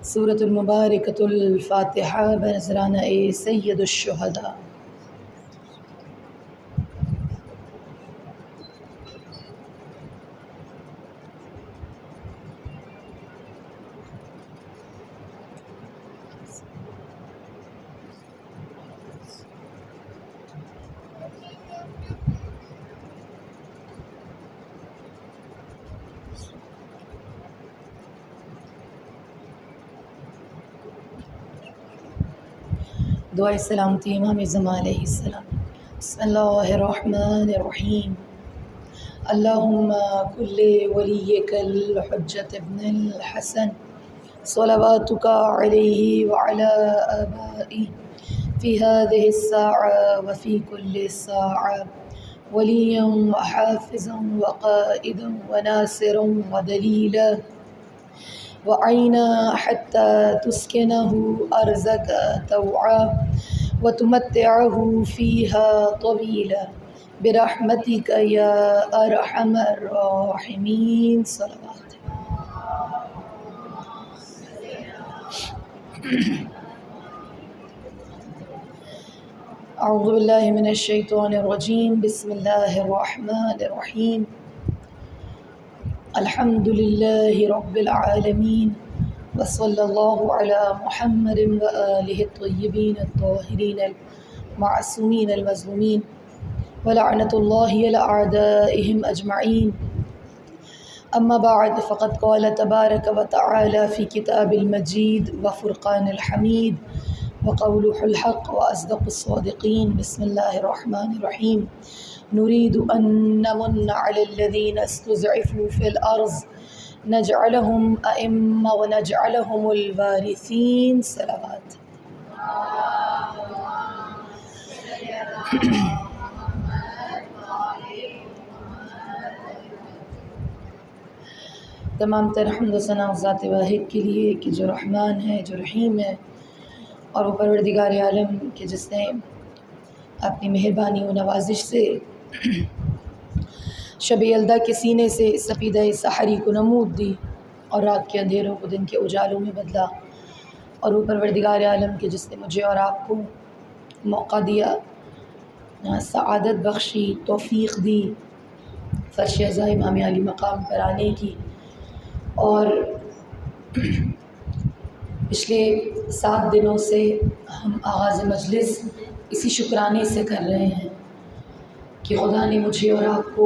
سورة المباركة الفاتحة بنظرانہ سید الشہداء۔ دعائے سلامتی امام زمان علیہ السلام۔ بسم اللہ الرحمن الرحیم۔ اللہم کل ولیک الحجۃ ابن الحسن صلواتک علیہ وعلی آبائہ فی هذه الساعة وفی کل ساعة ولیا وحافظا وقائدا وناصرا ودلیلا وعینا حتى تسکنہ ارضک طوعا وتمتعہ فیہا طویلا برحمتک یا ارحم الراحمین۔ صلوات۔ اعوذ باللہ من الشیطان الرجیم۔ بسم اللہ الرحمن الرحیم۔ الحمد للہ رب العالمین وصلی اللہ علی محمد وآلہ الطیبین الطاہرین المعصومین المظلومین ولعنۃ اللہ علی اعدائہم اجمعین۔ اما بعد فقد قال تبارک وتعالی فی کتاب المجید وفرقان الحمید وقولہ الحق واصدق الصادقین۔ بسم اللہ الرحمن الرحیم۔ نريد أن نمن على الذين استضعفوا في الأرض نجعلهم أئمة ونجعلهم الوارثين۔ صلوات۔ تمام تر حمد و ثنا ذات واحد کے لیے کہ جو رحمان ہے، جو رحیم ہے، اور وہ پروردگار عالم کہ جس نے اپنی مہربانی و نوازش سے شب یلدا کے سینے سے سفیدہ سحری کو نمود دی اور رات کے اندھیروں کو دن کے اجالوں میں بدلا، اور وہ پروردگار عالم کے جس نے مجھے اور آپ کو موقع دیا، سعادت بخشی، توفیق دی فرش عزا امام علی مقام پر آنے کی۔ اور پچھلے 7 دنوں سے ہم آغاز مجلس اسی شکرانے سے کر رہے ہیں کہ خدا نے مجھے اور آپ کو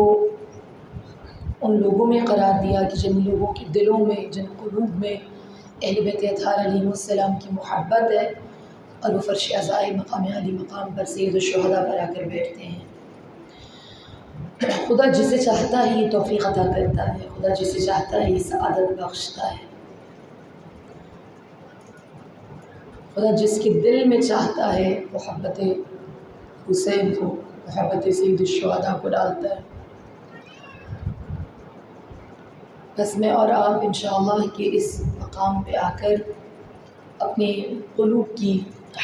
ان لوگوں میں قرار دیا کہ جن لوگوں کے دلوں میں، جن قلوب میں اہل بیت اطہار علیہ السلام کی محبت ہے، اور وہ فرش عزائے مقام علی مقام پر سید الشہداء پر آ کر بیٹھتے ہیں۔ خدا جسے چاہتا ہے یہ توفیق عطا کرتا ہے، خدا جسے چاہتا ہے یہ سعادت بخشتا ہے، خدا جس کے دل میں چاہتا ہے محبت حسین کو، محبت سید الشہداء کو ڈالتا ہے۔ بس میں اور آپ انشاءاللہ کہ اس مقام پہ آ کر اپنے قلوب کی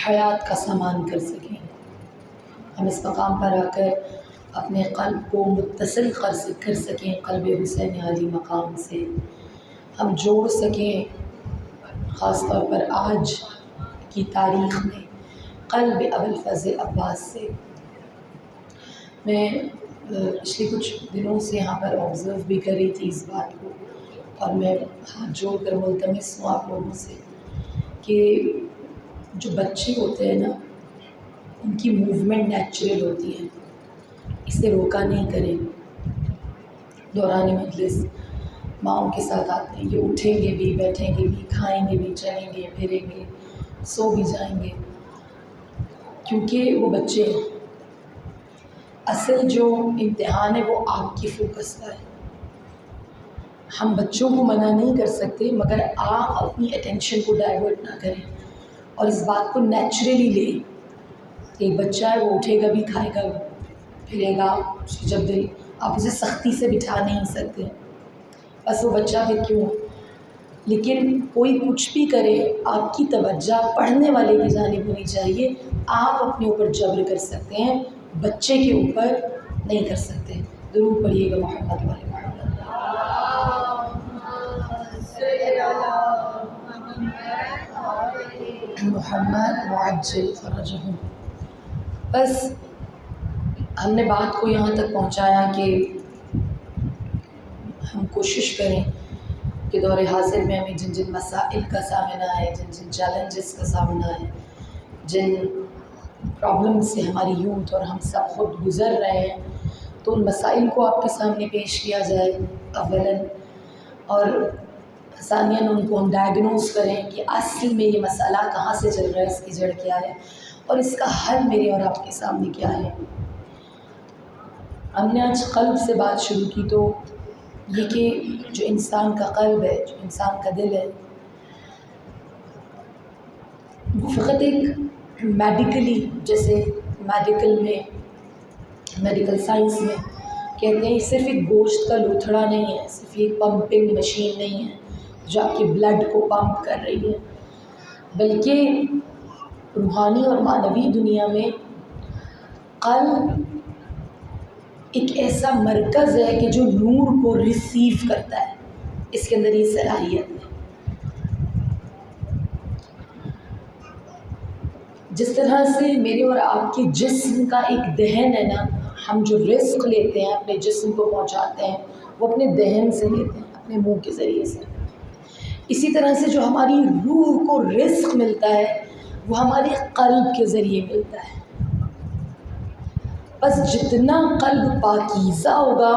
حیات کا سامان کر سکیں، ہم اس مقام پر آ کر اپنے قلب کو متصل کر سکیں قلب حسین علی مقام سے، ہم جوڑ سکیں خاص طور پر آج کی تاریخ میں قلب ابوالفضل عباس سے۔ میں پچھلے کچھ دنوں سے یہاں پر آبزرو بھی کر رہی تھی اس بات کو، اور میں ہاتھ جوڑ کر ملتمس ہوں آپ لوگوں سے کہ جو بچے ہوتے ہیں نا، ان کی موومنٹ نیچرل ہوتی ہے، اسے روکا نہیں کریں۔ دوران مجلس ماؤں کے ساتھ آتے ہیں، یہ اٹھیں گے بھی، بیٹھیں گے بھی، کھائیں گے بھی، چلیں گے، پھریں گے، سو بھی جائیں گے، کیونکہ وہ بچے ہیں۔ اصل جو امتحان ہے وہ آپ کی فوکس کا ہے۔ ہم بچوں کو منع نہیں کر سکتے، مگر آپ اپنی اٹینشن کو ڈائیورٹ نہ کریں اور اس بات کو نیچرلی لیں۔ ایک بچہ ہے، وہ اٹھے گا بھی، کھائے گا، پھرے گا، اس کی جب دل، آپ اسے سختی سے بٹھا نہیں سکتے، بس وہ بچہ بھی کیوں۔ لیکن کوئی کچھ بھی کرے، آپ کی توجہ پڑھنے والے کی جانب ہونی چاہیے۔ آپ اپنے اوپر جبر کر سکتے ہیں، بچے کے اوپر نہیں کر سکتے۔ درود پڑھیے گا محمد والے محمد۔ محمد وعجل فرجهم۔ بس ہم نے بات کو یہاں تک پہنچایا کہ ہم کوشش کریں کہ دور حاضر میں ہمیں جن جن مسائل کا سامنا ہے، جن جن چیلنجز کا سامنا ہے، جن پرابلم سے ہماری یوتھ اور ہم سب خود گزر رہے ہیں، تو ان مسائل کو آپ کے سامنے پیش کیا جائے اولاً، اور ثانیاً ان کو ہم ڈائگنوز کریں کہ اصل میں یہ مسئلہ کہاں سے چل رہا ہے، اس کی جڑ کیا ہے اور اس کا حل میرے اور آپ کے سامنے کیا ہے۔ ہم نے آج قلب سے بات شروع کی، تو یہ کہ جو انسان کا قلب ہے، جو انسان کا دل ہے، وہ فقط ایک میڈیکلی، جیسے میڈیکل سائنس میں کہتے ہیں، صرف ایک گوشت کا لوتھڑا نہیں ہے، صرف ایک پمپنگ مشین نہیں ہے جو آپ کے بلڈ کو پمپ کر رہی ہے، بلکہ روحانی اور معنوی دنیا میں قلب ایک ایسا مرکز ہے کہ جو نور کو ریسیو کرتا ہے، اس کے اندر یہ صلاحیت ہے۔ جس طرح سے میرے اور آپ کے جسم کا ایک دہن ہے نا، ہم جو رزق لیتے ہیں اپنے جسم کو پہنچاتے ہیں، وہ اپنے دہن سے لیتے ہیں، اپنے منہ کے ذریعے سے۔ اسی طرح سے جو ہماری روح کو رزق ملتا ہے وہ ہمارے قلب کے ذریعے ملتا ہے۔ بس جتنا قلب پاکیزہ ہوگا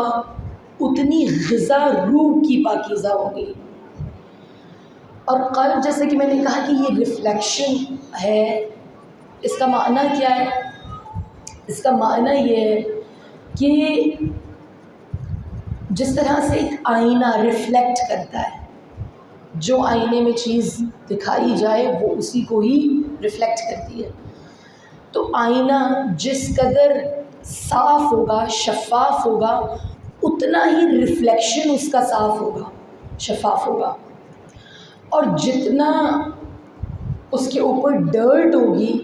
اتنی غذا روح کی پاکیزہ ہوگی۔ اور قلب، جیسے کہ میں نے کہا کہ یہ ریفلیکشن ہے، اس کا معنی کیا ہے؟ اس کا معنی یہ ہے کہ جس طرح سے ایک آئینہ ریفلیکٹ کرتا ہے، جو آئینے میں چیز دکھائی جائے وہ اسی کو ہی ریفلیکٹ کرتی ہے، تو آئینہ جس قدر صاف ہوگا، شفاف ہوگا، اتنا ہی ریفلیکشن اس کا صاف ہوگا، شفاف ہوگا، اور جتنا اس کے اوپر ڈرٹ ہوگی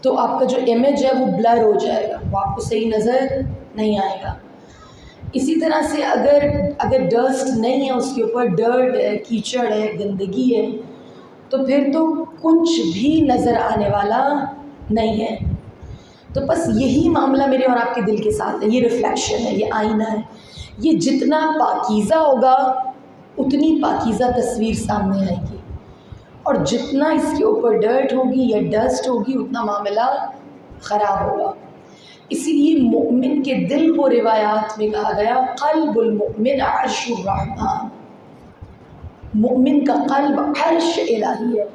تو آپ کا جو امیج ہے وہ بلر ہو جائے گا، وہ آپ کو صحیح نظر نہیں آئے گا۔ اسی طرح سے اگر ڈسٹ نہیں ہے، اس کے اوپر ڈرٹ ہے، کیچڑ ہے، گندگی ہے، تو پھر تو کچھ بھی نظر آنے والا نہیں ہے۔ تو بس یہی معاملہ میرے اور آپ کے دل کے ساتھ ہے، یہ ریفلیکشن ہے، یہ آئینہ ہے۔ یہ جتنا پاکیزہ ہوگا اتنی پاکیزہ تصویر سامنے آئے گی، اور جتنا اس کے اوپر ڈرٹ ہوگی یا ڈسٹ ہوگی اتنا معاملہ خراب ہوگا۔ اسی لیے مومن کے دل کو روایات میں کہا گیا قلب المؤمن عرش الرحمن، مومن کا قلب عرش الہی ہے،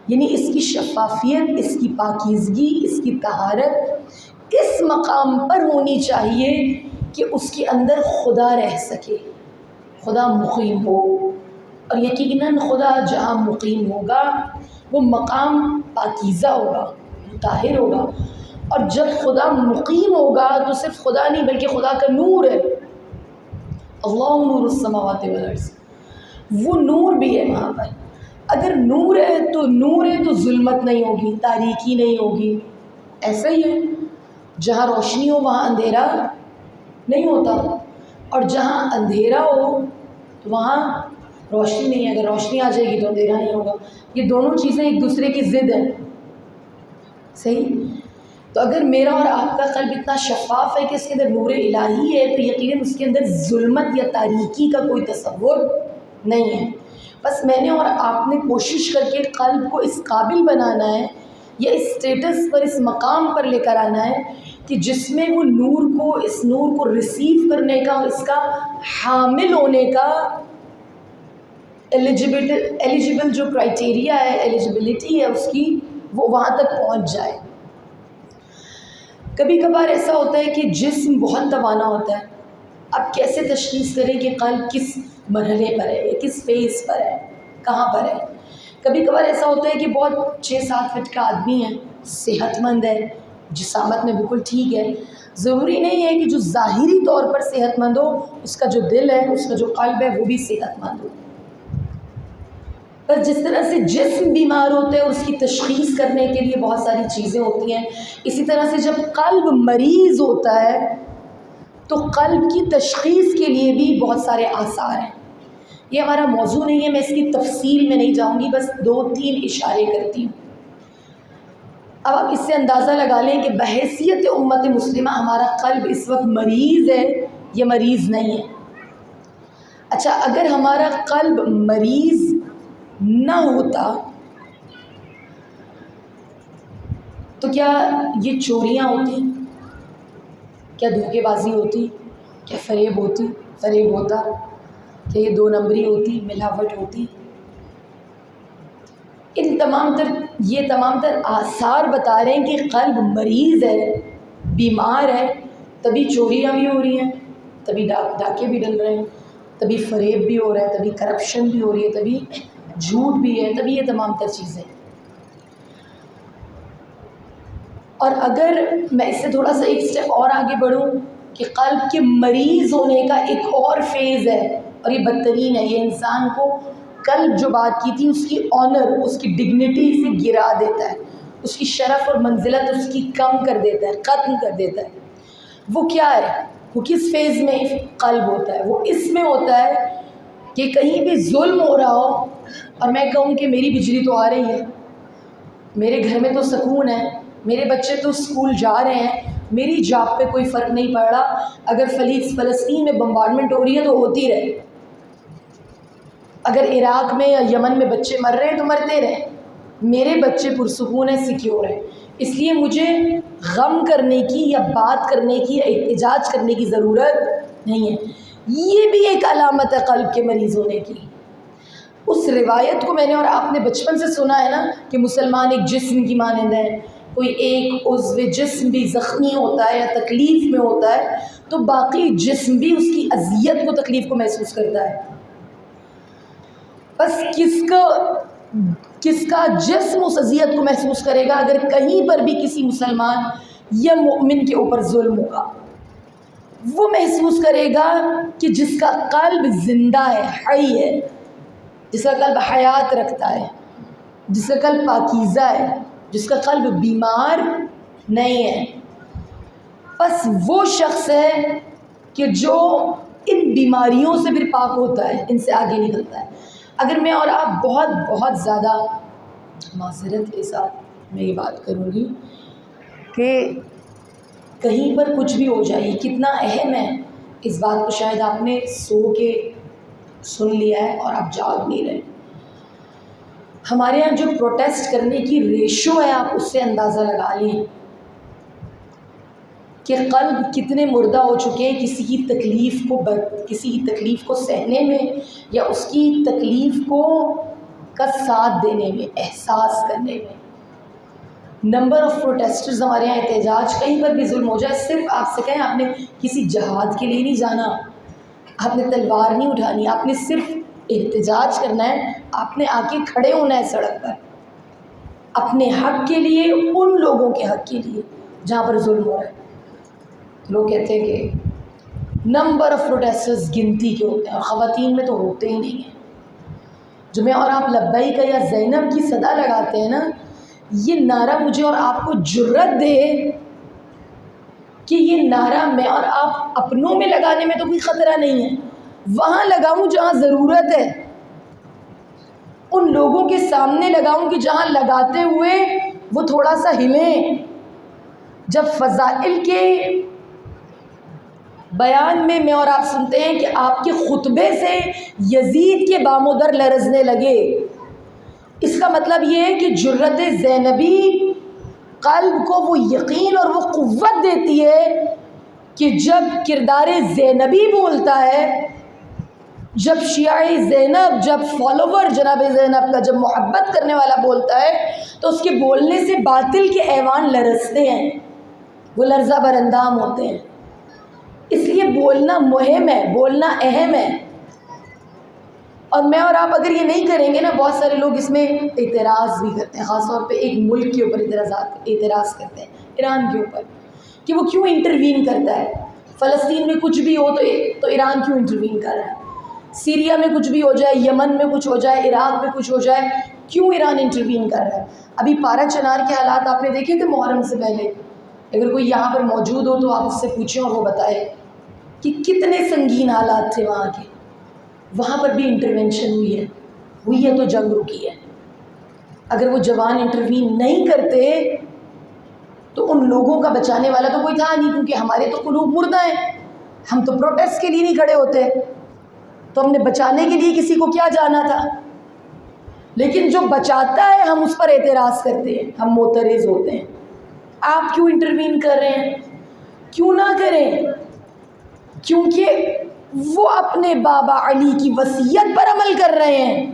یعنی اس کی شفافیت، اس کی پاکیزگی، اس کی طہارت اس مقام پر ہونی چاہیے کہ اس کے اندر خدا رہ سکے، خدا مقیم ہو۔ اور یقیناً خدا جہاں مقیم ہوگا وہ مقام پاکیزہ ہوگا، طاہر ہوگا، اور جب خدا مقیم ہوگا تو صرف خدا نہیں بلکہ خدا کا نور ہے، اللہ نور السماوات والارض، وہ نور بھی ہے وہاں پر۔ اگر نور ہے تو ظلمت نہیں ہوگی، تاریکی نہیں ہوگی، ایسا ہی ہے، جہاں روشنی ہو وہاں اندھیرا نہیں ہوتا، اور جہاں اندھیرا ہو تو وہاں روشنی نہیں ہے، اگر روشنی آ جائے گی تو اندھیرا نہیں ہوگا، یہ دونوں چیزیں ایک دوسرے کی ضد ہیں، صحیح؟ تو اگر میرا اور آپ کا قلب اتنا شفاف ہے کہ اس کے اندر نور الہی ہے تو یقیناً اس کے اندر ظلمت یا تاریکی کا کوئی تصور نہیں ہے۔ بس میں نے اور آپ نے کوشش کر کے قلب کو اس قابل بنانا ہے، یا اس اسٹیٹس پر، اس مقام پر لے کر آنا ہے کہ جس میں وہ اس نور کو ریسیو کرنے کا اور اس کا حامل ہونے کا ایلیجیبل جو کرائٹیریا ہے، ایلیجیبلٹی ہے اس کی، وہ وہاں تک پہنچ جائے۔ کبھی کبھار ایسا ہوتا ہے کہ جسم بہت توانا ہوتا ہے، اب کیسے تشخیص کریں کہ قلب کس مرحلے پر ہے یا کس فیز پر ہے، کہاں پر ہے؟ کبھی کبھار ایسا ہوتا ہے کہ بہت 6-7 فٹ کا آدمی ہے، صحت مند ہے، جسامت میں بالکل ٹھیک ہے، ضروری نہیں ہے کہ جو ظاہری طور پر صحت مند ہو اس کا جو دل ہے، اس کا جو قلب ہے وہ بھی صحت مند ہو۔ بس جس طرح سے جسم بیمار ہوتا ہے اور اس کی تشخیص کرنے کے لیے بہت ساری چیزیں ہوتی ہیں، اسی طرح سے جب قلب مریض ہوتا ہے تو قلب کی تشخیص کے لیے بھی بہت سارے آثار ہیں۔ یہ ہمارا موضوع نہیں ہے، میں اس کی تفصیل میں نہیں جاؤں گی، بس 2-3 اشارے کرتی ہوں۔ اب آپ اس سے اندازہ لگا لیں کہ بحیثیت امت مسلمہ ہمارا قلب اس وقت مریض ہے یا مریض نہیں ہے۔ اچھا، اگر ہمارا قلب مریض نہ ہوتا تو کیا یہ چوریاں ہوتی، کیا دھوکے بازی ہوتی، کیا فریب ہوتا، کہ یہ 2 نمبری ہوتی، ملاوٹ ہوتی؟ یہ تمام تر آثار بتا رہے ہیں کہ قلب مریض ہے، بیمار ہے، تبھی چوریاں بھی ہو رہی ہیں، تبھی ڈاکے بھی ڈل رہے ہیں، تبھی فریب بھی ہو رہا ہے، تبھی کرپشن بھی ہو رہی ہے، تبھی جھوٹ بھی ہے، تبھی یہ تمام تر چیزیں۔ اور اگر میں اس سے تھوڑا سا ایک سٹیپ اور آگے بڑھوں کہ قلب کے مریض ہونے کا ایک اور فیز ہے، اور یہ بدترین ہے، یہ انسان کو قلب جو بات کی تھی اس کی آنر، اس کی ڈگنیٹی سے گرا دیتا ہے، اس کی شرف اور منزلت اس کی کم کر دیتا ہے، ختم کر دیتا ہے۔ وہ کیا ہے؟ وہ کس فیز میں قلب ہوتا ہے؟ وہ اس میں ہوتا ہے کہ کہیں بھی ظلم ہو رہا ہو اور میں کہوں کہ میری بجلی تو آ رہی ہے، میرے گھر میں تو سکون ہے، میرے بچے تو اسکول جا رہے ہیں، میری جاب پہ کوئی فرق نہیں پڑ رہا، اگر فلسطین میں بمبارڈمنٹ ہو رہی ہے تو ہوتی رہے، اگر عراق میں یا یمن میں بچے مر رہے ہیں تو مرتے رہے، میرے بچے پرسکون ہیں، سیکیور ہیں، اس لیے مجھے غم کرنے کی یا بات کرنے کی یا احتجاج کرنے کی ضرورت نہیں ہے۔ یہ بھی ایک علامت ہے قلب کے مریض ہونے کی۔ اس روایت کو میں نے اور آپ نے بچپن سے سنا ہے نا کہ مسلمان ایک جسم کی مانند ہے، کوئی ایک عضو جسم بھی زخمی ہوتا ہے یا تکلیف میں ہوتا ہے تو باقی جسم بھی اس کی اذیت کو، تکلیف کو محسوس کرتا ہے۔ بس کس کا جسم اس اذیت کو محسوس کرے گا اگر کہیں پر بھی کسی مسلمان یا مومن کے اوپر ظلم ہوگا؟ وہ محسوس کرے گا کہ جس کا قلب زندہ ہے، حی ہے، جس کا قلب حیات رکھتا ہے، جس کا قلب پاکیزہ ہے، جس کا قلب بیمار نہیں ہے، بس وہ شخص ہے کہ جو ان بیماریوں سے پھر پاک ہوتا ہے، ان سے آگے نکلتا ہے۔ اگر میں اور آپ بہت زیادہ معذرت کے ساتھ میں یہ بات کروں گی کہ کہیں پر کچھ بھی ہو جائے، کتنا اہم ہے اس بات کو شاید آپ نے سو کے سن لیا ہے اور آپ جاگ نہیں رہے۔ ہمارے یہاں جو پروٹیسٹ کرنے کی ریشو ہے، آپ اس سے اندازہ لگا لیں کہ قلب کتنے مردہ ہو چکے ہیں کسی کی تکلیف کو سہنے میں یا اس کی تکلیف کا ساتھ دینے میں، احساس کرنے میں۔ نمبر آف پروٹیسٹرز ہمارے یہاں احتجاج، کہیں پر بھی ظلم ہو جائے، صرف آپ سے کہیں آپ نے کسی جہاد کے لیے نہیں جانا، آپ نے تلوار نہیں اٹھانی، آپ نے صرف احتجاج کرنا ہے، آپ نے آ کے کھڑے ہونا ہے سڑک پر اپنے حق کے لیے، ان لوگوں کے حق کے لیے جہاں پر ظلم ہو رہا ہے۔ لوگ کہتے ہیں کہ نمبر آف پروٹیسٹرز گنتی کے ہوتے ہیں اور خواتین میں تو ہوتے ہی نہیں ہیں۔ جو میں اور آپ لبیک یا زینب کی صدا لگاتے ہیں نا، یہ نعرہ مجھے اور آپ کو جرأت دے کہ یہ نعرہ میں اور آپ اپنوں میں لگانے میں تو کوئی خطرہ نہیں ہے، وہاں لگاؤں جہاں ضرورت ہے، ان لوگوں کے سامنے لگاؤں کہ جہاں لگاتے ہوئے وہ تھوڑا سا ہلیں۔ جب فضائل کے بیان میں اور آپ سنتے ہیں کہ آپ کے خطبے سے یزید کے بام و در لرزنے لگے، اس کا مطلب یہ ہے کہ جرأت زینبی قلب کو وہ یقین اور وہ قوت دیتی ہے کہ جب کردار زینبی بولتا ہے، جب شیعہ زینب، جب فالوور جناب زینب کا، جب محبت کرنے والا بولتا ہے تو اس کے بولنے سے باطل کے ایوان لرزتے ہیں، وہ لرزہ براندام ہوتے ہیں۔ اس لیے بولنا مہم ہے، بولنا اہم ہے، اور میں اور آپ اگر یہ نہیں کریں گے نا، بہت سارے لوگ اس میں اعتراض بھی کرتے ہیں، خاص طور پہ ایک ملک کے اوپر اعتراض کرتے ہیں، ایران کے اوپر، کہ وہ کیوں انٹروین کرتا ہے، فلسطین میں کچھ بھی ہو تو ایران کیوں انٹروین کر رہا ہے، سیریا میں کچھ بھی ہو جائے، یمن میں کچھ ہو جائے، عراق میں کچھ ہو جائے، کیوں ایران انٹروین کر رہا ہے۔ ابھی پارا چنار کے حالات آپ نے دیکھے تھے محرم سے پہلے، اگر کوئی یہاں پر موجود ہو تو آپ اس سے پوچھیں اور وہ بتائے کہ کتنے سنگین حالات تھے وہاں کے۔ وہاں پر بھی انٹرونشن ہوئی ہے تو جنگ رکی ہے. اگر وہ جوان انٹروین نہیں کرتے تو ان لوگوں کا بچانے والا تو کوئی تھا نہیں، کیونکہ ہمارے تو قلوب مردہ ہیں. ہم تو پروٹیسٹ کے لیے نہیں کھڑے ہوتے، تو ہم نے بچانے کے لیے کسی کو کیا جانا تھا. لیکن جو بچاتا ہے ہم اس پر اعتراض کرتے ہیں، ہم معترض ہوتے ہیں. آپ کیوں انٹروین کر رہے ہیں؟ کیوں نہ کریں؟ کیونکہ وہ اپنے بابا علی کی وصیت پر عمل کر رہے ہیں،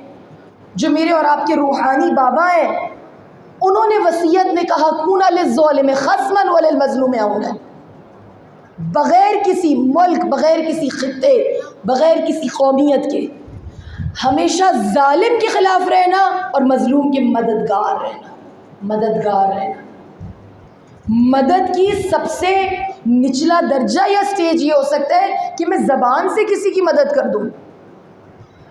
جو میرے اور آپ کے روحانی بابا ہیں. انہوں نے وصیت میں کہا کون للظالم خصما وللمظلوم عونا. بغیر کسی ملک، بغیر کسی خطے، بغیر کسی قومیت کے ہمیشہ ظالم کے خلاف رہنا اور مظلوم کے مددگار رہنا. مدد کی سب سے نچلا درجہ یا سٹیج یہ ہو سکتا ہے کہ میں زبان سے کسی کی مدد کر دوں.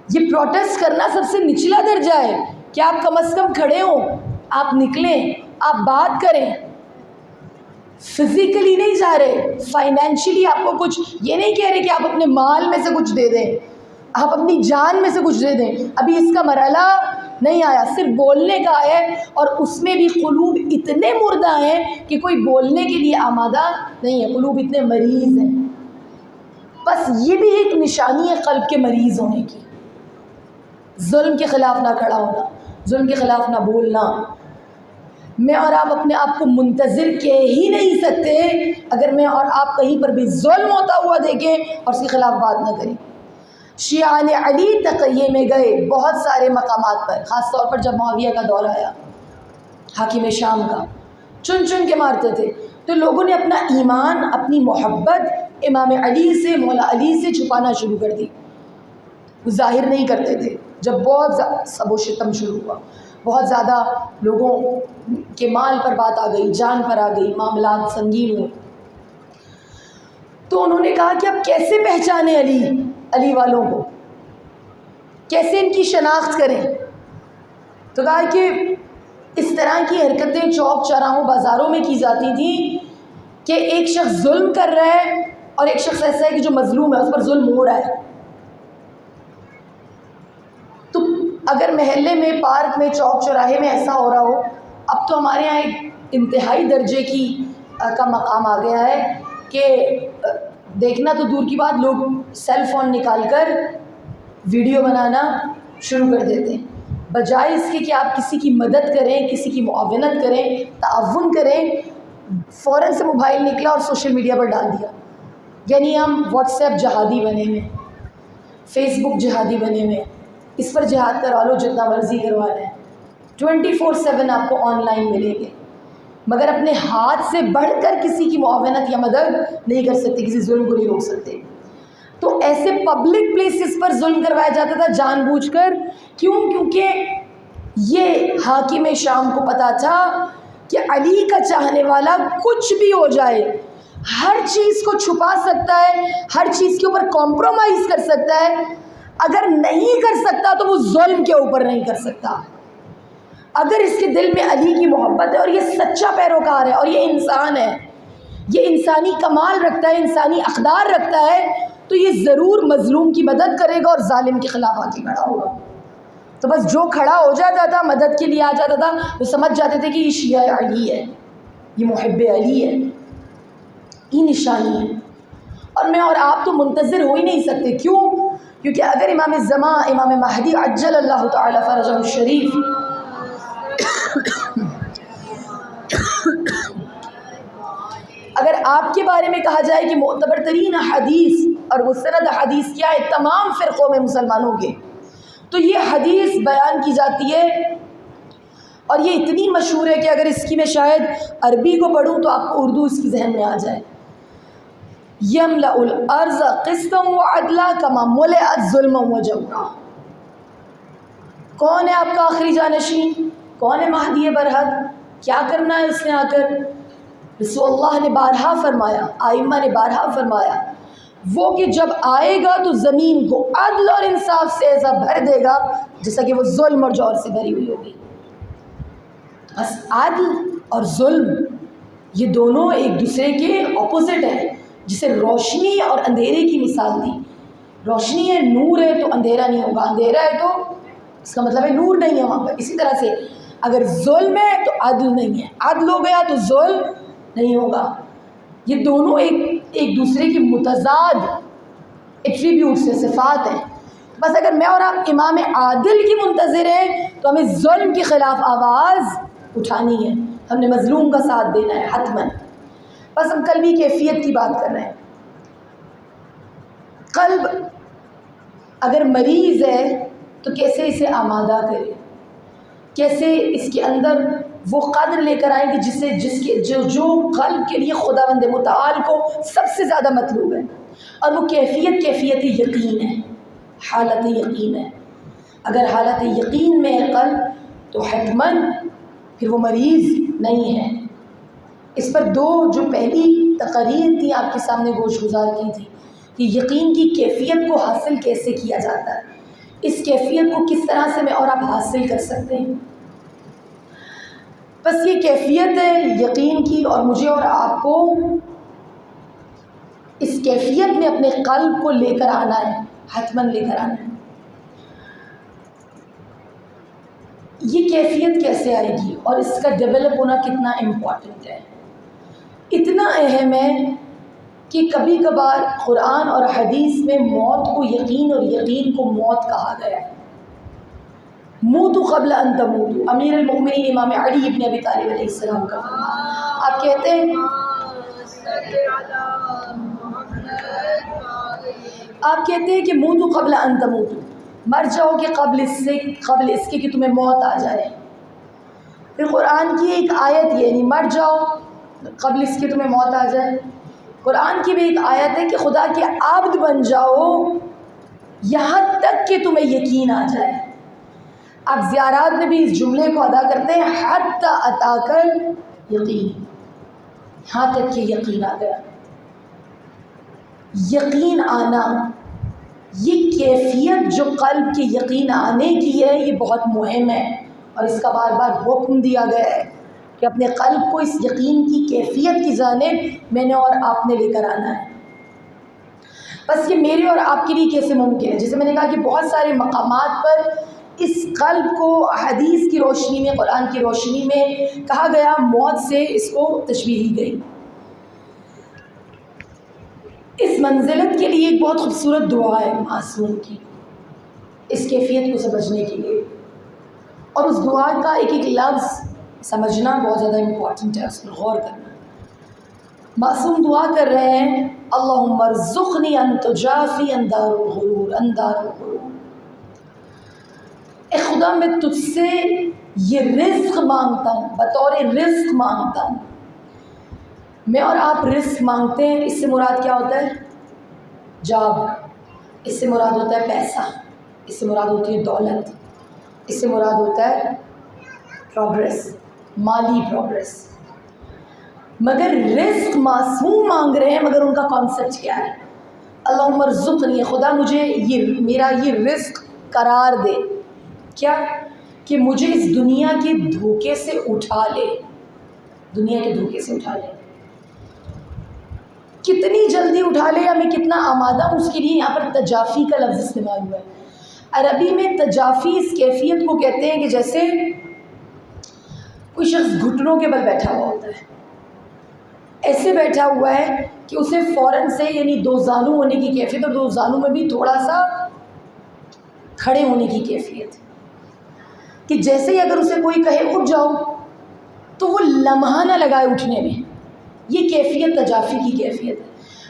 یہ پروٹیسٹ کرنا سب سے نچلا درجہ ہے کہ آپ کم از کم کھڑے ہوں، آپ نکلیں، آپ بات کریں. فزیکلی نہیں جا رہے، فائنینشلی آپ کو کچھ یہ نہیں کہہ رہے کہ آپ اپنے مال میں سے کچھ دے دیں، آپ اپنی جان میں سے کچھ دے دیں. ابھی اس کا مرحلہ نہیں آیا، صرف بولنے کا ہے. اور اس میں بھی قلوب اتنے مردہ ہیں کہ کوئی بولنے کے لیے آمادہ نہیں ہے. قلوب اتنے مریض ہیں. بس یہ بھی ایک نشانی ہے قلب کے مریض ہونے کی. ظلم کے خلاف نہ کھڑا ہونا، ظلم کے خلاف نہ بولنا. میں اور آپ اپنے آپ کو منتظر کہہ ہی نہیں سکتے اگر میں اور آپ کہیں پر بھی ظلم ہوتا ہوا دیکھیں اور اس کے خلاف بات نہ کریں. شیعان علی تقیے میں گئے بہت سارے مقامات پر، خاص طور پر جب معاویہ کا دور آیا، حاکم شام کا، چن کے مارتے تھے. تو لوگوں نے اپنا ایمان، اپنی محبت امام علی سے، مولا علی سے چھپانا شروع کر دی. وہ ظاہر نہیں کرتے تھے. جب بہت سب و شتم شروع ہوا، بہت زیادہ لوگوں کے مال پر بات آ گئی، جان پر آ گئی، معاملات سنگین ہوئے، تو انہوں نے کہا کہ اب کیسے پہچانے علی والوں کو، کیسے ان کی شناخت کریں. تو کہا کہ اس طرح کی حرکتیں چوک چوراہوں بازاروں میں کی جاتی تھیں کہ ایک شخص ظلم کر رہا ہے اور ایک شخص ایسا ہے کہ جو مظلوم ہے، اس پر ظلم ہو رہا ہے. تو اگر محلے میں، پارک میں، چوک چوراہے میں ایسا ہو رہا ہو، اب تو ہمارے یہاں ایک انتہائی درجے کا مقام آ گیا ہے کہ دیکھنا تو دور کی بات، لوگ سیل فون نکال کر ویڈیو بنانا شروع کر دیتے ہیں. بجائے اس کے کہ آپ کسی کی مدد کریں، کسی کی معاونت کریں، تعاون کریں، فوراً سے موبائل نکلا اور سوشل میڈیا پر ڈال دیا. یعنی ہم واٹس ایپ جہادی بنے ہوئے، فیس بک جہادی بنے ہوئے، اس پر جہاد کروا لو جتنا مرضی کروا لیں. 24/7 آپ کو آن لائن ملیں گے، مگر اپنے ہاتھ سے بڑھ کر کسی کی معاونت یا مدد نہیں کر سکتے، کسی ظلم کو نہیں روک سکتے. تو ایسے پبلک پلیسز پر ظلم کروایا جاتا تھا جان بوجھ کر. کیوں؟ کیونکہ یہ حاکم شام کو پتا تھا کہ علی کا چاہنے والا کچھ بھی ہو جائے، ہر چیز کو چھپا سکتا ہے، ہر چیز کے اوپر کمپرومائز کر سکتا ہے. اگر نہیں کر سکتا تو وہ ظلم کے اوپر نہیں کر سکتا. اگر اس کے دل میں علی کی محبت ہے اور یہ سچا پیروکار ہے اور یہ انسان ہے، یہ انسانی کمال رکھتا ہے، انسانی اقدار رکھتا ہے، تو یہ ضرور مظلوم کی مدد کرے گا اور ظالم کے خلاف آ کے کھڑا ہوگا. تو بس جو کھڑا ہو جاتا تھا، مدد کے لیے آ جاتا تھا، وہ سمجھ جاتے تھے کہ یہ شیعہ علی ہے، یہ محب علی ہے. یہ نشانی ہے. اور میں اور آپ تو منتظر ہو ہی نہیں سکتے. کیوں؟ کیونکہ اگر امام زمان، امام مہدی عجل اللہ تعالی فرجہ الشریف اگر آپ کے بارے میں کہا جائے کہ معتبر ترین حدیث اور مستند حدیث کیا ہے تمام فرقوں میں مسلمانوں کے، تو یہ حدیث بیان کی جاتی ہے اور یہ اتنی مشہور ہے کہ اگر اس کی میں شاید عربی کو پڑھوں تو آپ کو اردو اس کی ذہن میں آ جائے. یملأ الارض قسطا وعدلا کما ملئت ظلما وجورا. کون ہے آپ کا آخری جانشین؟ کون ہے مہدی برحق؟ کیا کرنا ہے اس نے آ کر؟ رسول اللہ نے بارہا فرمایا، آئمہ نے بارہا فرمایا، وہ کہ جب آئے گا تو زمین کو عدل اور انصاف سے ایسا بھر دے گا جیسا کہ وہ ظلم اور جور سے بھری ہوئی ہوگی. بس عدل اور ظلم یہ دونوں ایک دوسرے کے اپوزٹ ہیں. جسے روشنی اور اندھیرے کی مثال دی روشنی ہے، نور ہے تو اندھیرا نہیں ہوگا، اندھیرا ہے تو اس کا مطلب ہے نور نہیں ہے وہاں پر. اسی طرح سے اگر ظلم ہے تو عدل نہیں ہے، عدل ہو گیا تو ظلم نہیں ہوگا. یہ دونوں ایک دوسرے کی متضاد ایٹریبیوٹس ہیں، صفات ہیں. بس اگر میں اور آپ امام عادل کی منتظر ہیں تو ہمیں ظلم کے خلاف آواز اٹھانی ہے، ہم نے مظلوم کا ساتھ دینا ہے حتماً. بس ہم قلبی کیفیت کی بات کر رہے ہیں. قلب اگر مریض ہے تو کیسے اسے آمادہ کرے، کیسے اس کے اندر وہ قدر لے کر آئیں کہ جو قلب کے لیے خداوند متعال کو سب سے زیادہ مطلوب ہے. اور وہ کیفیت یقین ہے، حالت یقین ہے. اگر حالت یقین میں ہے قلب تو حتماً پھر وہ مریض نہیں ہے. اس پر دو جو پہلی تقاریر تھی آپ کے سامنے گوش گزار کی تھی کہ یقین کی کیفیت کو حاصل کیسے کیا جاتا ہے، اس کیفیت کو کس طرح سے میں اور آپ حاصل کر سکتے ہیں. بس یہ کیفیت ہے یقین کی، اور مجھے اور آپ کو اس کیفیت میں اپنے قلب کو لے کر آنا ہے، حتماً لے کر آنا ہے. یہ کیفیت کیسے آئے گی اور اس کا ڈیولپ ہونا کتنا امپورٹنٹ ہے، اتنا اہم ہے کہ کبھی کبھار قرآن اور حدیث میں موت کو یقین اور یقین کو موت کہا گیا ہے. موتوا قبل ان تموتوا، امیر المؤمنین امام علی ابن ابی طالب علیہ السلام کا فرمان. آپ کہتے ہیں کہ موتوا قبل ان تموتوا، مر جاؤ کہ قبل اس کے کہ تمہیں موت آ جائے. پھر قرآن کی ایک آیت یعنی مر جاؤ قبل اس کے تمہیں موت آ جائے. قرآن کی بھی ایک آیت ہے کہ خدا کے عبد بن جاؤ یہاں تک کہ تمہیں یقین آ جائے. آپ زیارات میں بھی اس جملے کو ادا کرتے ہیں، حتی اتاک الیقین، یہاں تک کہ یقین آ گیا. یقین آنا، یہ کیفیت جو قلب کے یقین آنے کی ہے، یہ بہت مہم ہے. اور اس کا بار بار حکم دیا گیا ہے کہ اپنے قلب کو اس یقین کی کیفیت کی جانب میں نے اور آپ نے لے کر آنا ہے. بس یہ میرے اور آپ کے لیے کیسے ممکن ہے؟ جیسے میں نے کہا کہ بہت سارے مقامات پر اس قلب کو حدیث کی روشنی میں، قرآن کی روشنی میں کہا گیا، موت سے اس کو تشبیہ دی گئی. اس منزلت کے لیے ایک بہت خوبصورت دعا ہے معصوم کی، اس کیفیت کو سمجھنے کے لیے. اور اس دعا کا ایک ایک لفظ سمجھنا بہت زیادہ امپورٹنٹ ہے، اس پر غور کرنا. معصوم دعا کر رہے ہیں، اللہم ارزقنی ان تجافی اندار الغرور، اندار الغرور. اے خدا میں تجھ سے یہ رزق مانگتا ہوں، بطور رزق مانگتا ہوں. میں اور آپ رزق مانگتے ہیں، اس سے مراد کیا ہوتا ہے؟ جاب، اس سے مراد ہوتا ہے پیسہ، اس سے مراد ہوتی ہے دولت، اس سے مراد ہوتا ہے پروگریس، مالی پروگریس. مگر رزق معصوم مانگ رہے ہیں، مگر ان کا کانسیپٹ کیا ہے؟ اللہم ارزقنی، خدا مجھے میرا یہ رزق قرار دے. کیا؟ کہ مجھے اس دنیا کے دھوکے سے اٹھا لے، دنیا کے دھوکے سے اٹھا لے. کتنی جلدی اٹھا لے یا میں کتنا آمادہ ہوں، اس کے لیے یہاں پر تجافی کا لفظ استعمال ہوا ہے. عربی میں تجافی اس کیفیت کو کہتے ہیں کہ جیسے کوئی شخص گھٹنوں کے بل بیٹھا ہوا ہوتا ہے، ایسے بیٹھا ہوا ہے کہ اسے فوراً سے یعنی دو زانو ہونے کی کیفیت، اور دو زانو میں بھی تھوڑا سا کھڑے ہونے کی کیفیت، کہ جیسے ہی اگر اسے کوئی کہے اٹھ جاؤ تو وہ لمحہ نہ لگائے اٹھنے میں. یہ کیفیت تجافی کی کیفیت ہے.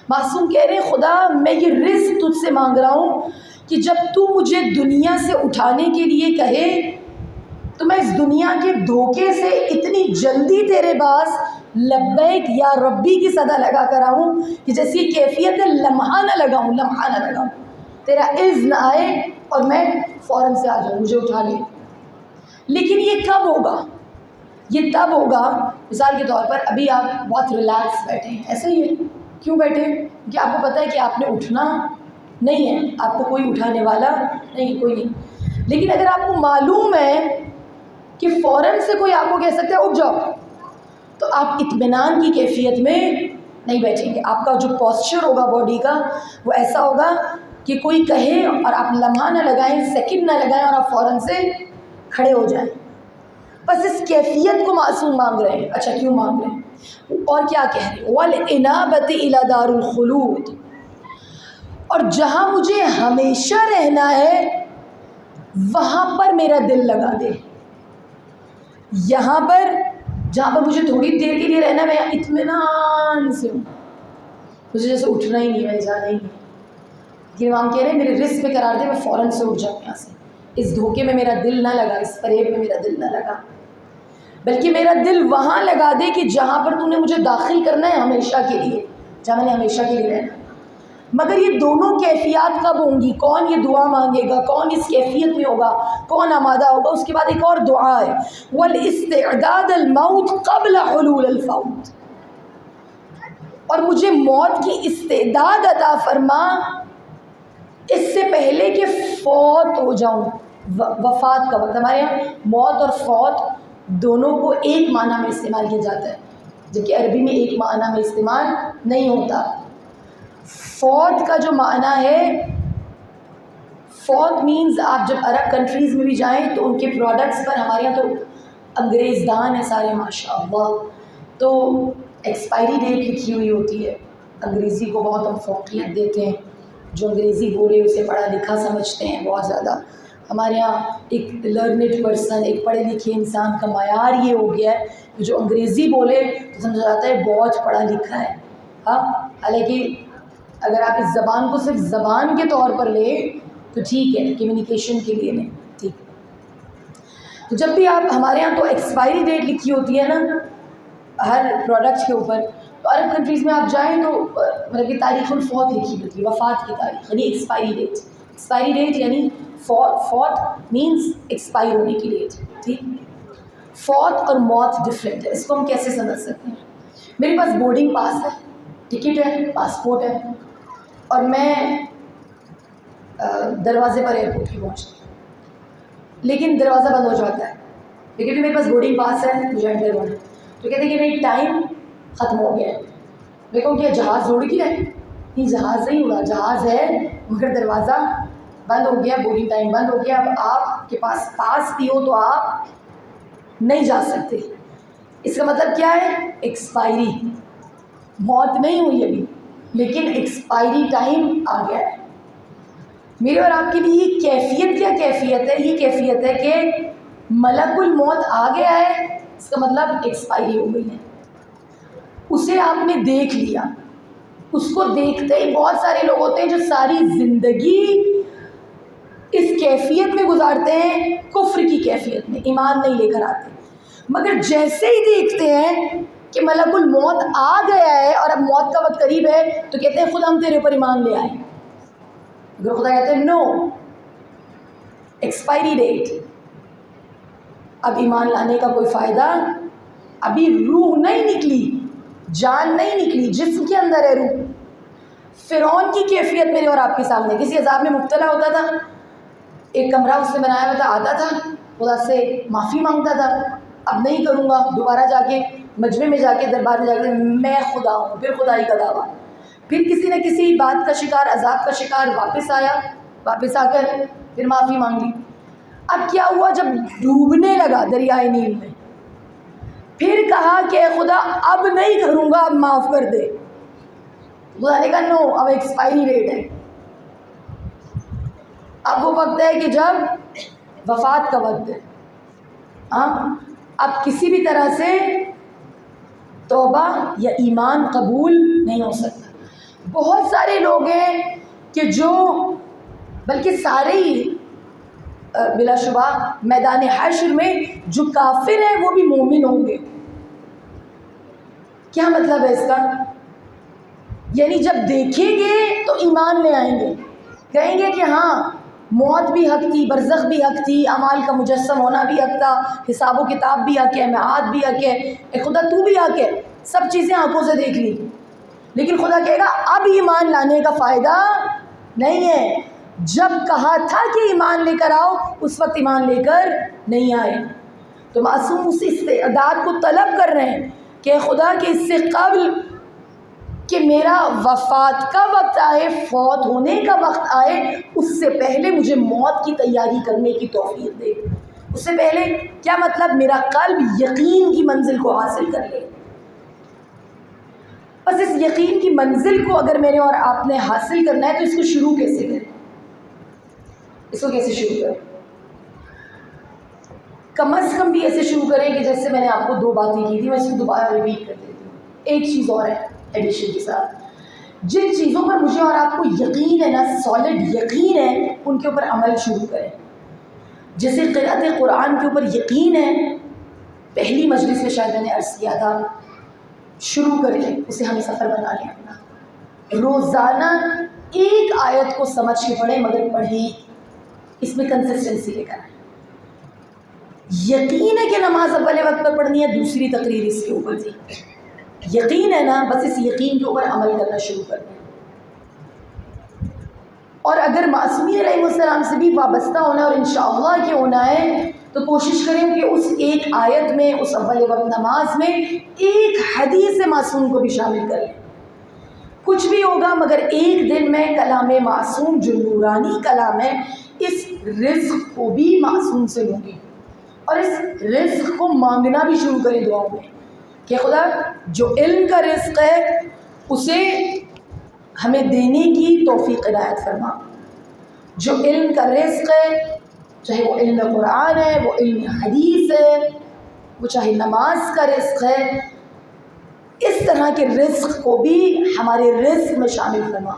معصوم کہہ رہے ہیں خدا میں یہ رزق تجھ سے مانگ رہا ہوں کہ جب تو مجھے دنیا سے اٹھانے کے لیے کہے تو میں اس دنیا کے دھوکے سے اتنی جلدی تیرے پاس لبیک یا ربی کی صدا لگا کر آؤں کہ جیسی کیفیت ہے لمحہ نہ لگاؤں، لمحہ نہ لگاؤں، تیرا اذن آئے اور میں فوراً سے آ جاؤں، مجھے اٹھا لے. لیکن یہ کب ہوگا؟ یہ تب ہوگا، مثال کے طور پر ابھی آپ بہت ریلیکس بیٹھے ہیں، ایسے ہی ہے. کیوں بیٹھے؟ کہ آپ کو پتہ ہے کہ آپ نے اٹھنا نہیں ہے، آپ کو کوئی اٹھانے والا نہیں، کوئی نہیں. لیکن اگر آپ کو معلوم ہے کہ فوراً سے کوئی آپ کو کہہ سکتا ہے اٹھ جاؤ، تو آپ اطمینان کی کیفیت میں نہیں بیٹھیں گے. آپ کا جو پوسچر ہوگا باڈی کا وہ ایسا ہوگا کہ کوئی کہے اور آپ لمحہ نہ لگائیں، سیکنڈ نہ لگائیں اور آپ فوراً سے کھڑے ہو جائیں. بس اس کیفیت کو معصوم مانگ رہے ہیں. اچھا کیوں مانگ رہے ہیں اور کیا کہہ رہے ہیں؟ وَالْإِنَابَةِ إِلَى دَارُ الْخُلُودِ، اور جہاں مجھے ہمیشہ رہنا ہے وہاں پر میرا دل لگا دے. یہاں پر جہاں پر مجھے تھوڑی دیر کے لیے رہنا، میں اطمینان سے ہوں، مجھے جیسے اٹھنا ہی نہیں، میں جانا ہی نہیں. لیکن امام کہہ رہے ہیں میرے رزق پہ قرار دے، میں فوراً سے اٹھ جاؤں یہاں سے. اس دھوکے میں میرا دل نہ لگا، اس فریب میں میرا دل نہ لگا، بلکہ میرا دل وہاں لگا دے کہ جہاں پر تو نے مجھے داخل کرنا ہے ہمیشہ کے لیے، جہاں میں نے ہمیشہ کے لیے رہنا. مگر یہ دونوں کیفیات کب ہوں گی؟ کون یہ دعا مانگے گا؟ کون اس کیفیت میں ہوگا؟ کون آمادہ ہوگا؟ اس کے بعد ایک اور دعا ہے، وَالْإِسْتِعْدَادَ الْمَوْتِ قَبْلَ حُلُولِ الْفَوْتِ، اور مجھے موت کی استعداد عطا فرما اس سے پہلے کہ فوت ہو جاؤں. وفات کا وقت، ہمارے یہاں موت اور فوت دونوں کو ایک معنی میں استعمال کیا جاتا ہے، جبکہ عربی میں ایک معنی میں استعمال نہیں ہوتا. فوت کا جو معنی ہے، فوت مینز آپ جب عرب کنٹریز میں بھی جائیں تو ان کے پروڈکٹس پر، ہمارے یہاں تو انگریز دان ہیں سارے ماشاء اللہ، تو ایکسپائری ڈیٹ لکھی ہوئی ہوتی ہے. انگریزی کو بہت ہم فوقیت دیتے ہیں، جو انگریزی بولے اسے پڑھا لکھا سمجھتے ہیں بہت زیادہ. ہمارے یہاں ایک لرنڈ پرسن، ایک پڑھے لکھے انسان کا معیار یہ ہو گیا ہے کہ جو انگریزی بولے تو سمجھا جاتا ہے بہت پڑھا لکھا ہے. ہاں، حالانکہ اگر آپ اس زبان کو صرف زبان کے طور پر لیں تو ٹھیک ہے، کمیونیکیشن کے لیے نہیں ٹھیک. تو جب بھی آپ، ہمارے یہاں تو ایکسپائری ڈیٹ لکھی ہوتی ہے نا ہر پروڈکٹ کے اوپر، تو عرب کنٹریز میں آپ جائیں تو مطلب کہ تاریخ الفوت لکھی ہوتی ہے، وفات کی تاریخ، یعنی ایکسپائری ڈیٹ. ایکسپائری ڈیٹ یعنی فوت مینس ایکسپائر ہونے کی ڈیٹ. ٹھیک، فوت اور موت ڈفرینٹ ہے. اس کو ہم کیسے سمجھ سکتے ہیں؟ میرے پاس بورڈنگ پاس ہے، ٹکٹ ہے، پاسپورٹ ہے، اور میں دروازے پر ایئرپورٹ کی پہنچتی ہوں، لیکن دروازہ بند ہو جاتا ہے، لیکن میرے پاس بورڈنگ پاس ہے، مجھے انٹر ہونا ہے. تو کہتے ہیں کہ نہیں ٹائم ختم ہو گیا ہے. میں کہوں کیا جہاز اڑ گیا ہے؟ نہیں، جہاز نہیں اڑا، جہاز ہے مگر دروازہ بند ہو گیا، بورڈنگ ٹائم بند ہو گیا. اب آپ کے پاس پاس بھی ہو تو آپ نہیں جا سکتے. اس کا مطلب کیا ہے؟ ایکسپائری. موت نہیں ہوئی ابھی، لیکن ایکسپائری ٹائم آ گیا ہے. میرے اور آپ کے لیے یہ کیفیت کیا کیفیت ہے؟ یہ کیفیت ہے کہ ملک الموت آ گیا ہے، اس کا مطلب ایکسپائری ہو گئی ہے. اسے آپ نے دیکھ لیا. اس کو دیکھتے ہی بہت سارے لوگ ہوتے ہیں جو ساری زندگی اس کیفیت میں گزارتے ہیں، کفر کی کیفیت میں، ایمان نہیں لے کر آتے. مگر جیسے ہی دیکھتے ہیں کہ ملک الموت آ گیا ہے اور اب موت کا وقت قریب ہے تو کہتے ہیں خدا ہم تیرے اوپر ایمان لے آئے. اگر خدا کہتے ہیں نو، ایکسپائری ڈیٹ، اب ایمان لانے کا کوئی فائدہ، ابھی روح نہیں نکلی، جان نہیں نکلی، جسم کے اندر ہے روح. فرعون کی کیفیت میرے اور آپ کے سامنے. کسی عذاب میں مبتلا ہوتا تھا، ایک کمرہ اس نے بنایا ہوا تھا، آتا تھا خدا سے معافی مانگتا تھا، اب نہیں کروں گا، دوبارہ جا کے مجمع میں جا کے دربار میں جا کے میں خدا ہوں، پھر خدائی کا دعویٰ. پھر کسی نہ کسی بات کا شکار، عذاب کا شکار، واپس آیا، واپس آ کر پھر معافی مانگی. اب کیا ہوا؟ جب ڈوبنے لگا دریائے نیل میں، پھر کہا کہ خدا اب نہیں کروں گا، اب معاف کر دے. خدا نے کہا نو، اب ایکسپائری ڈیٹ ہے، اب وہ وقت ہے کہ جب وفات کا وقت ہے. ہاں، اب کسی بھی طرح سے توبہ یا ایمان قبول نہیں ہو سکتا. بہت سارے لوگ ہیں کہ جو، بلکہ سارے ہی بلا شبہ میدان حشر میں جو کافر ہیں وہ بھی مومن ہوں گے. کیا مطلب ہے اس کا؟ یعنی جب دیکھیں گے تو ایمان لے آئیں گے، کہیں گے کہ ہاں موت بھی حق تھی، برزخ بھی حق تھی، اعمال کا مجسم ہونا بھی حق تھا، حساب و کتاب بھی حق ہے، میعاد بھی حق ہے، اے خدا تو بھی حق ہے. سب چیزیں آنکھوں سے دیکھ لی، لیکن خدا کہے گا اب ایمان لانے کا فائدہ نہیں ہے. جب کہا تھا کہ ایمان لے کر آؤ، اس وقت ایمان لے کر نہیں آئے. تو معصوم اس استعداد کو طلب کر رہے ہیں کہ خدا کے اس سے قبل کہ میرا وفات کا وقت آئے، فوت ہونے کا وقت آئے، اس سے پہلے مجھے موت کی تیاری کرنے کی توفیق دے۔ اس سے پہلے کیا مطلب؟ میرا قلب یقین کی منزل کو حاصل کر لے۔ بس اس یقین کی منزل کو اگر میں نے اور آپ نے حاصل کرنا ہے تو اس کو شروع کیسے کریں؟ اس کو کیسے شروع کریں؟ کم از کم بھی ایسے شروع کریں کہ جیسے میں نے آپ کو 2 باتیں کی تھی، میں اس کو دوبارہ ریپیٹ کر دیتی ہوں۔ ایک چیز اور ہے ایڈیشن کے ساتھ، جن چیزوں پر مجھے اور آپ کو یقین ہے نا، سالڈ یقین ہے، ان کے اوپر عمل شروع کریں۔ جیسے قرأت قرآن کے اوپر یقین ہے، پہلی مجلس میں شاید میں نے عرض کیا تھا، شروع کریں اسے ہم سفر بنا لیں اپنا۔ روزانہ ایک آیت کو سمجھ کے پڑھیں، مگر پڑھیں، اس میں کنسسٹنسی لے کر آئیں۔ یقین ہے کہ نماز اول وقت پر پڑھنی ہے، دوسری تقریر اس کے اوپر تھی۔ یقین ہے نا، بس اس یقین کے اوپر عمل کرنا شروع کر دیں۔ اور اگر معصومین علیہ السلام سے بھی وابستہ ہونا ہے اور انشاءاللہ کہ ہونا ہے تو کوشش کریں کہ اس ایک آیت میں، اس اول وقت نماز میں ایک حدیث معصوم کو بھی شامل کر لیں۔ کچھ بھی ہوگا مگر ایک دن میں کلام معصوم جو نورانی کلام ہے، اس رزق کو بھی معصوم سے لوں گی، اور اس رزق کو مانگنا بھی شروع کریں دعاؤں میں کہ خدا جو علم کا رزق ہے اسے ہمیں دینے کی توفیق عنایت فرما۔ جو علم کا رزق ہے، چاہے وہ علم قرآن ہے، وہ علم حدیث ہے، وہ چاہے نماز کا رزق ہے، اس طرح کے رزق کو بھی ہمارے رزق میں شامل فرما۔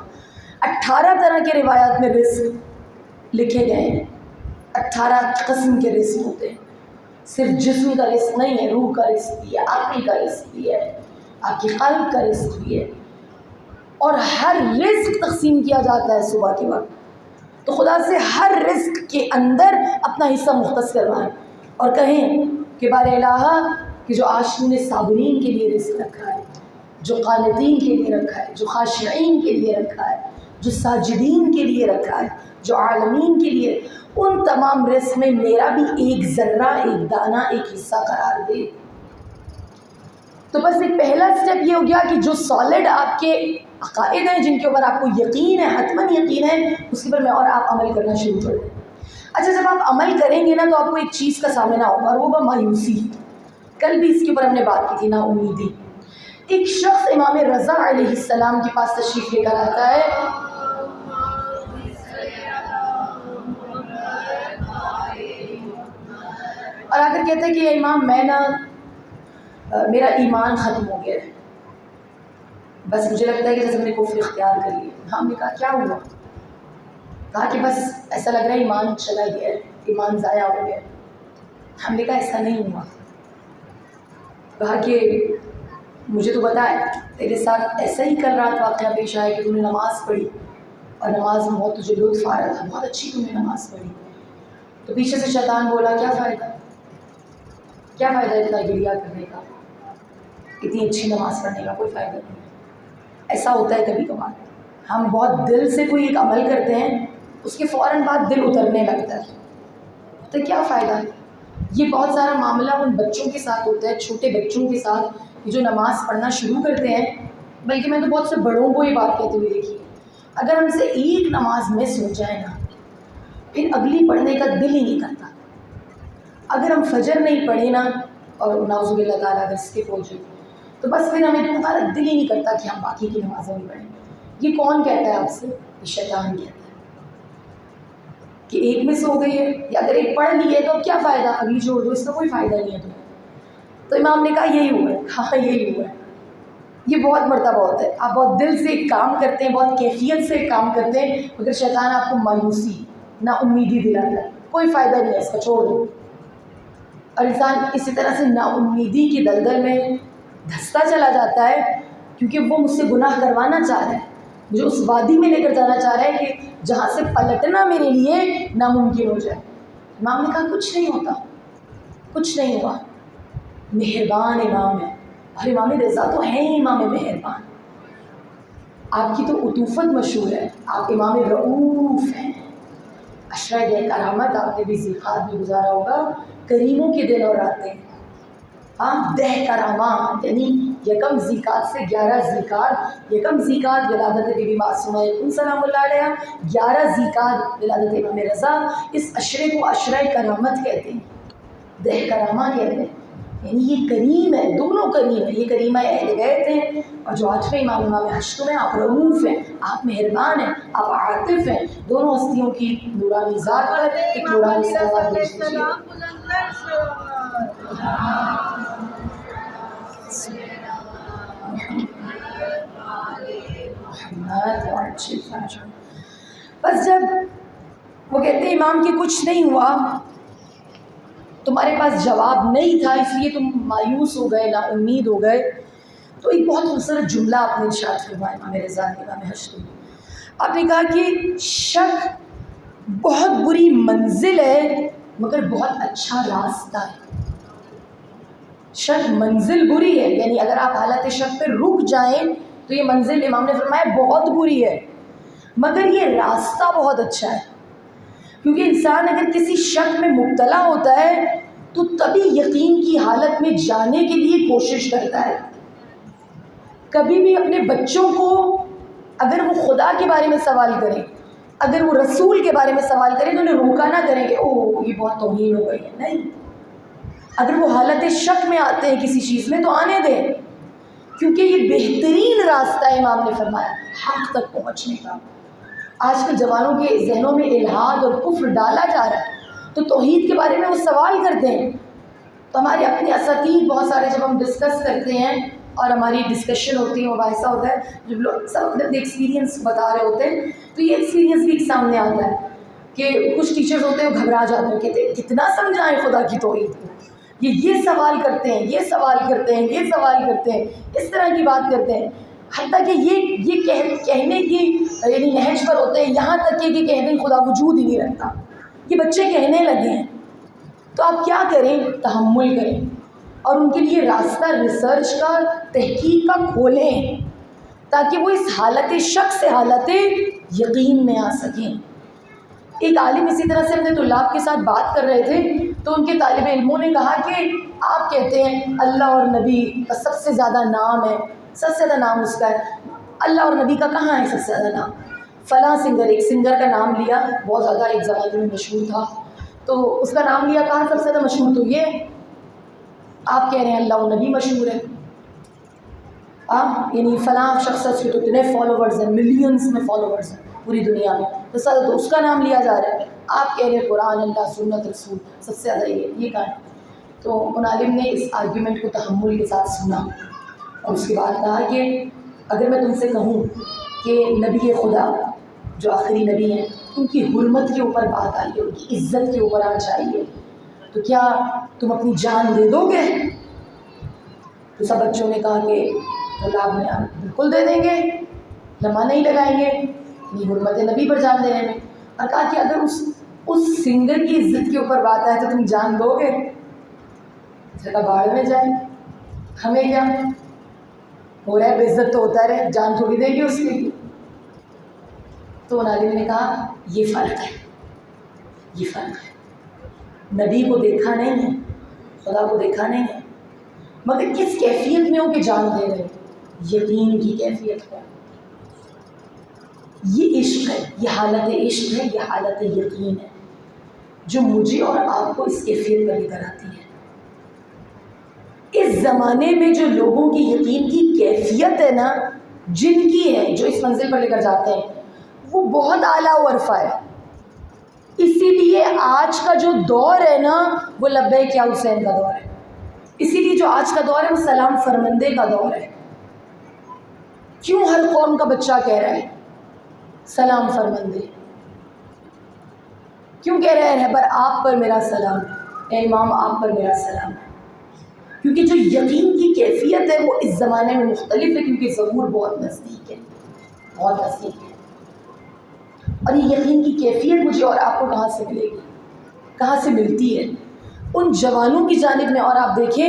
18 طرح کے روایات میں رزق لکھے گئے ہیں، 18 قسم کے رزق ہوتے ہیں۔ صرف جسم کا رزق نہیں ہے، روح کا رزق بھی ہے، عقل کا رزق بھی ہے، آپ کی قلب کا رزق بھی ہے، اور ہر رزق تقسیم کیا جاتا ہے صبح کے وقت۔ تو خدا سے ہر رزق کے اندر اپنا حصہ مختص کروائیں اور کہیں کہ بار الہ کہ جو عاشقین صابرین کے لیے رزق رکھا ہے، جو قانتین کے لیے رکھا ہے، جو خاشعین کے لیے رکھا ہے، جو ساجدین کے لیے رکھا ہے، جو عالمین کے لیے، ان تمام رزق میں میرا بھی ایک ذرہ، ایک دانہ، ایک حصہ قرار دے۔ تو بس ایک پہلا سٹیپ یہ ہو گیا کہ جو سالڈ آپ کے عقائد ہیں، جن کے اوپر آپ کو یقین ہے، حتماً یقین ہے، اس کے اوپر میں اور آپ عمل کرنا شروع کر دیں۔ اچھا، جب آپ عمل کریں گے نا تو آپ کو ایک چیز کا سامنا ہوگا، اور وہ ہوگا مایوسی۔ کل بھی اس کے اوپر ہم نے بات کی تھی، نا امیدی۔ ایک شخص امام رضا علیہ السلام کے پاس تشریف لے کر آتا ہے، اور آ کر کہتے ہیں کہ امام میں نا میرا ایمان ختم ہو گیا ہے، بس مجھے لگتا ہے کہ جیسے ہم نے کفر اختیار کر لیا۔ ہم نے کہا کیا ہوا؟ کہا کہ بس ایسا لگ رہا ہے ایمان چلا گیا ہے، ایمان ضائع ہو گیا ہے۔ ہم نے کہا ایسا نہیں ہوا۔ کہا کہ مجھے تو بتا ہے تیرے ساتھ ایسا ہی کل رات واقعہ پیش آیا کہ تم نے نماز پڑھی اور نماز میں بہت تجھے لطف آ رہا تھا، بہت اچھی تم نے نماز پڑھی۔ تو پیچھے سے شیطان بولا کیا فائدہ، کیا فائدہ اتنا گریہ کرنے کا، اتنی اچھی نماز پڑھنے کا کوئی فائدہ نہیں ہے۔ ایسا ہوتا ہے کبھی کبھار، ہم بہت دل سے کوئی ایک عمل کرتے ہیں، اس کے فوراً بعد دل اترنے لگتا ہے، تو کیا فائدہ۔ یہ بہت سارا معاملہ ان بچوں کے ساتھ ہوتا ہے، چھوٹے بچوں کے ساتھ جو نماز پڑھنا شروع کرتے ہیں، بلکہ میں تو بہت سے بڑوں کو یہ بات کہتے ہوئے دیکھی، اگر ہم سے ایک نماز مس ہو جائے نا، پھر اگلی پڑھنے کا دل ہی نہیں کرتا۔ اگر ہم فجر نہیں پڑھیں نا، اور نعوذ باللہ تعالیٰ اگر اسکپ ہو جائے تو بس پھر ہمیں ہمارا دل ہی نہیں کرتا کہ ہم باقی کی نمازیں بھی پڑھیں۔ یہ کون کہتا ہے آپ سے؟ یہ شیطان کہتا ہے کہ ایک مس ہو گئی ہے، یا اگر ایک پڑھ لی ہے تو اب کیا فائدہ، اگلی چھوڑ دو، اس کا کوئی فائدہ نہیں ہے تمہیں۔ تو امام نے کہا یہی ہوا ہے، ہاں یہی ہوا ہے۔ یہ بہت مرتبہ ہوتا ہے، آپ بہت دل سے ایک کام کرتے ہیں، بہت کیفیت سے ایک کام کرتے ہیں، مگر شیطان آپ کو مایوسی، نا امیدی دلاتا ہے، کوئی فائدہ نہیں ہے اس کا، چھوڑ دو۔ اور انسان اسی طرح سے نا امیدی کی دلدل میں دھستا چلا جاتا ہے، کیونکہ وہ مجھ سے گناہ کروانا چاہ رہا ہے، مجھے اس وادی میں لے کر جانا چاہ رہا ہے کہ جہاں سے پلٹنا میرے لیے ناممکن ہو جائے۔ امام نے کہا کچھ نہیں ہوتا، کچھ نہیں ہوا، مہربان امام ہے، اور امام رضا تو ہیں ہی امام مہربان۔ آپ کی تو عطوفت مشہور ہے، آپ امام رؤوف ہیں، عشرہ کرامت آپ نے بھی ذیقات میں گزارا ہوگا، کریموں کے دن اور راتیں، ہاں 10 کرامات، یعنی یکم ذیقات سے 11 ذیقات، یکم ذیقات ولادت بی بی معصومہ سلام اللہ علیہ، 11 ذیقات ولادت امام رضا، اس عشرے کو عشرہ کرامت کہتے ہیں، 10 کرامہ کہتے ہیں، یعنی یہ کریم ہے، دونوں کریم ہیں، یہ کریمہ اہل بیت ہیں، اور جو عاطف امام ہشتم ہیں، آپ رؤوف ہیں، آپ مہربان ہیں، آپ عاطف ہیں، دونوں ہستیوں کی نورانی ذات پر ایک نورانی صلوات بھیج دیجیے۔ بس جب وہ کہتے ہیں امام کی کچھ نہیں ہوا، تمہارے پاس جواب نہیں تھا اس لیے تم مایوس ہو گئے، نا امید ہو گئے، تو ایک بہت خوبصورت جملہ آپ نے ارشاد فرمایا امام رضا نے، امام ہشتم، آپ نے کہا کہ شک بہت بری منزل ہے مگر بہت اچھا راستہ ہے۔ شک منزل بری ہے، یعنی اگر آپ حالت شک پہ رک جائیں تو یہ منزل امام نے فرمایا بہت بری ہے، مگر یہ راستہ بہت اچھا ہے، کیونکہ انسان اگر کسی شک میں مبتلا ہوتا ہے تو تبھی یقین کی حالت میں جانے کے لیے کوشش کرتا ہے۔ کبھی بھی اپنے بچوں کو اگر وہ خدا کے بارے میں سوال کریں، اگر وہ رسول کے بارے میں سوال کریں تو انہیں روکا نہ کریں کہ اوہ یہ بہت توہین ہو گئی ہے، نہیں، اگر وہ حالت شک میں آتے ہیں کسی چیز میں تو آنے دیں، کیونکہ یہ بہترین راستہ ہے امام نے فرمایا حق تک پہنچنے کا۔ آج کے جوانوں کے ذہنوں میں الحاد اور کفر ڈالا جا رہا ہے تو توحید کے بارے میں وہ سوال کرتے ہیں، تو ہمارے اپنے اساتید بہت سارے جب ہم ڈسکس کرتے ہیں اور ہماری ڈسکشن ہوتی ہے، مباحثہ ہوتا ہے، جب لوگ سب اپنے ایکسپیرینس بتا رہے ہوتے ہیں تو یہ ایکسپیرینس بھی سامنے آتا ہے کہ کچھ ٹیچرز ہوتے ہیں وہ گھبرا جاتے ہیں، کہتے ہیں کتنا سمجھائیں خدا کی توحید کو، یہ سوال کرتے ہیں، یہ سوال کرتے ہیں، یہ سوال کرتے ہیں، اس طرح کی بات کرتے ہیں، حتیٰ کہ یہ کہنے کی یعنی نہج پر ہوتے ہیں، یہاں تک کہ کہتے ہیں خدا وجود ہی نہیں رکھتا، یہ بچے کہنے لگے ہیں۔ تو آپ کیا کریں؟ تحمل کریں اور ان کے لیے راستہ ریسرچ کا، تحقیق کا کھولیں تاکہ وہ اس حالت شک سے حالت یقین میں آ سکیں۔ ایک عالم اسی طرح سے اپنے طلاب کے ساتھ بات کر رہے تھے تو ان کے طالب علموں نے کہا کہ آپ کہتے ہیں اللہ اور نبی کا سب سے زیادہ نام ہے، سب سے زیادہ نام اس کا ہے، اللہ اور نبی کا کہاں ہے سب سے زیادہ نام؟ فلاں سنگر، ایک سنگر کا نام لیا، بہت زیادہ ایک زمانے میں مشہور تھا، تو اس کا نام لیا، کہاں سب سے زیادہ مشہور؟ تو یہ آپ کہہ رہے ہیں اللہ و نبی مشہور ہے، یعنی فلاں شخص کے تو اتنے فالوورز ہیں، ملینز میں فالوورز ہیں پوری دنیا میں، تو اس کا نام لیا جا رہا ہے، آپ کہہ رہے ہیں قرآن، اللہ، سنت، رسول سب سے زیادہ یہ کہاں ہے؟ تو ان عالم نے اس آرگیومنٹ کو تحمل کے ساتھ سنا اور اس کے بعد کہا کہ اگر میں تم سے کہوں کہ نبی خدا جو آخری نبی ہیں ان کی حرمت کے اوپر بات آئی ہے، ان کی عزت کے اوپر آج آئی ہے، تو کیا تم اپنی جان دے دو گے؟ تو سب بچوں نے کہا کہ طلاب نے بالکل دے دیں گے، لمحہ نہیں لگائیں گے، یہ حرمت نبی پر جان دینے میں، اور کہا کہ اگر اس سنگر کی عزت کے اوپر بات آئے تو تم جان دو گے؟ جگہ باڑ میں جائیں، ہمیں کیا ہو رہا ہے، بے عزت تو ہوتا رہے، جان تھوڑی دے گی اس کے لیے۔ تو ان عالم نے کہا یہ فرق ہے، یہ فرق ہے، نبی کو دیکھا نہیں ہے، خدا کو دیکھا نہیں ہے، مگر کس کیفیت میں ہو کہ جان دے رہے، یقین کی کیفیت ہے، یہ عشق ہے، یہ حالت عشق ہے، یہ حالت یقین ہے جو مجھے اور آپ کو اس کیفیت پر لے کر آتی ہے۔ اس زمانے میں جو لوگوں کی یقین کی کیفیت ہے نا، جن کی ہے، جو اس منزل پر لے کر جاتے ہیں، وہ بہت اعلیٰ و عرفہ ہے، اسی لیے آج کا جو دور ہے نا وہ لبیک یا حسین کا دور ہے، اسی لیے جو آج کا دور ہے وہ سلام فرمندے کا دور ہے۔ کیوں ہر قوم کا بچہ کہہ رہا ہے سلام فرمندے؟ کیوں کہہ رہے ہیں رہبر آپ پر میرا سلام، اے امام آپ پر میرا سلام؟ کیونکہ جو یقین کی کیفیت ہے وہ اس زمانے میں مختلف ہے، کیونکہ ظہور بہت نزدیک ہے، بہت نزدیک ہے، اور یہ یقین کی کیفیت مجھے اور آپ کو کہاں سے ملے گی؟ کہاں سے ملتی ہے؟ ان جوانوں کی جانب میں۔ اور آپ دیکھیں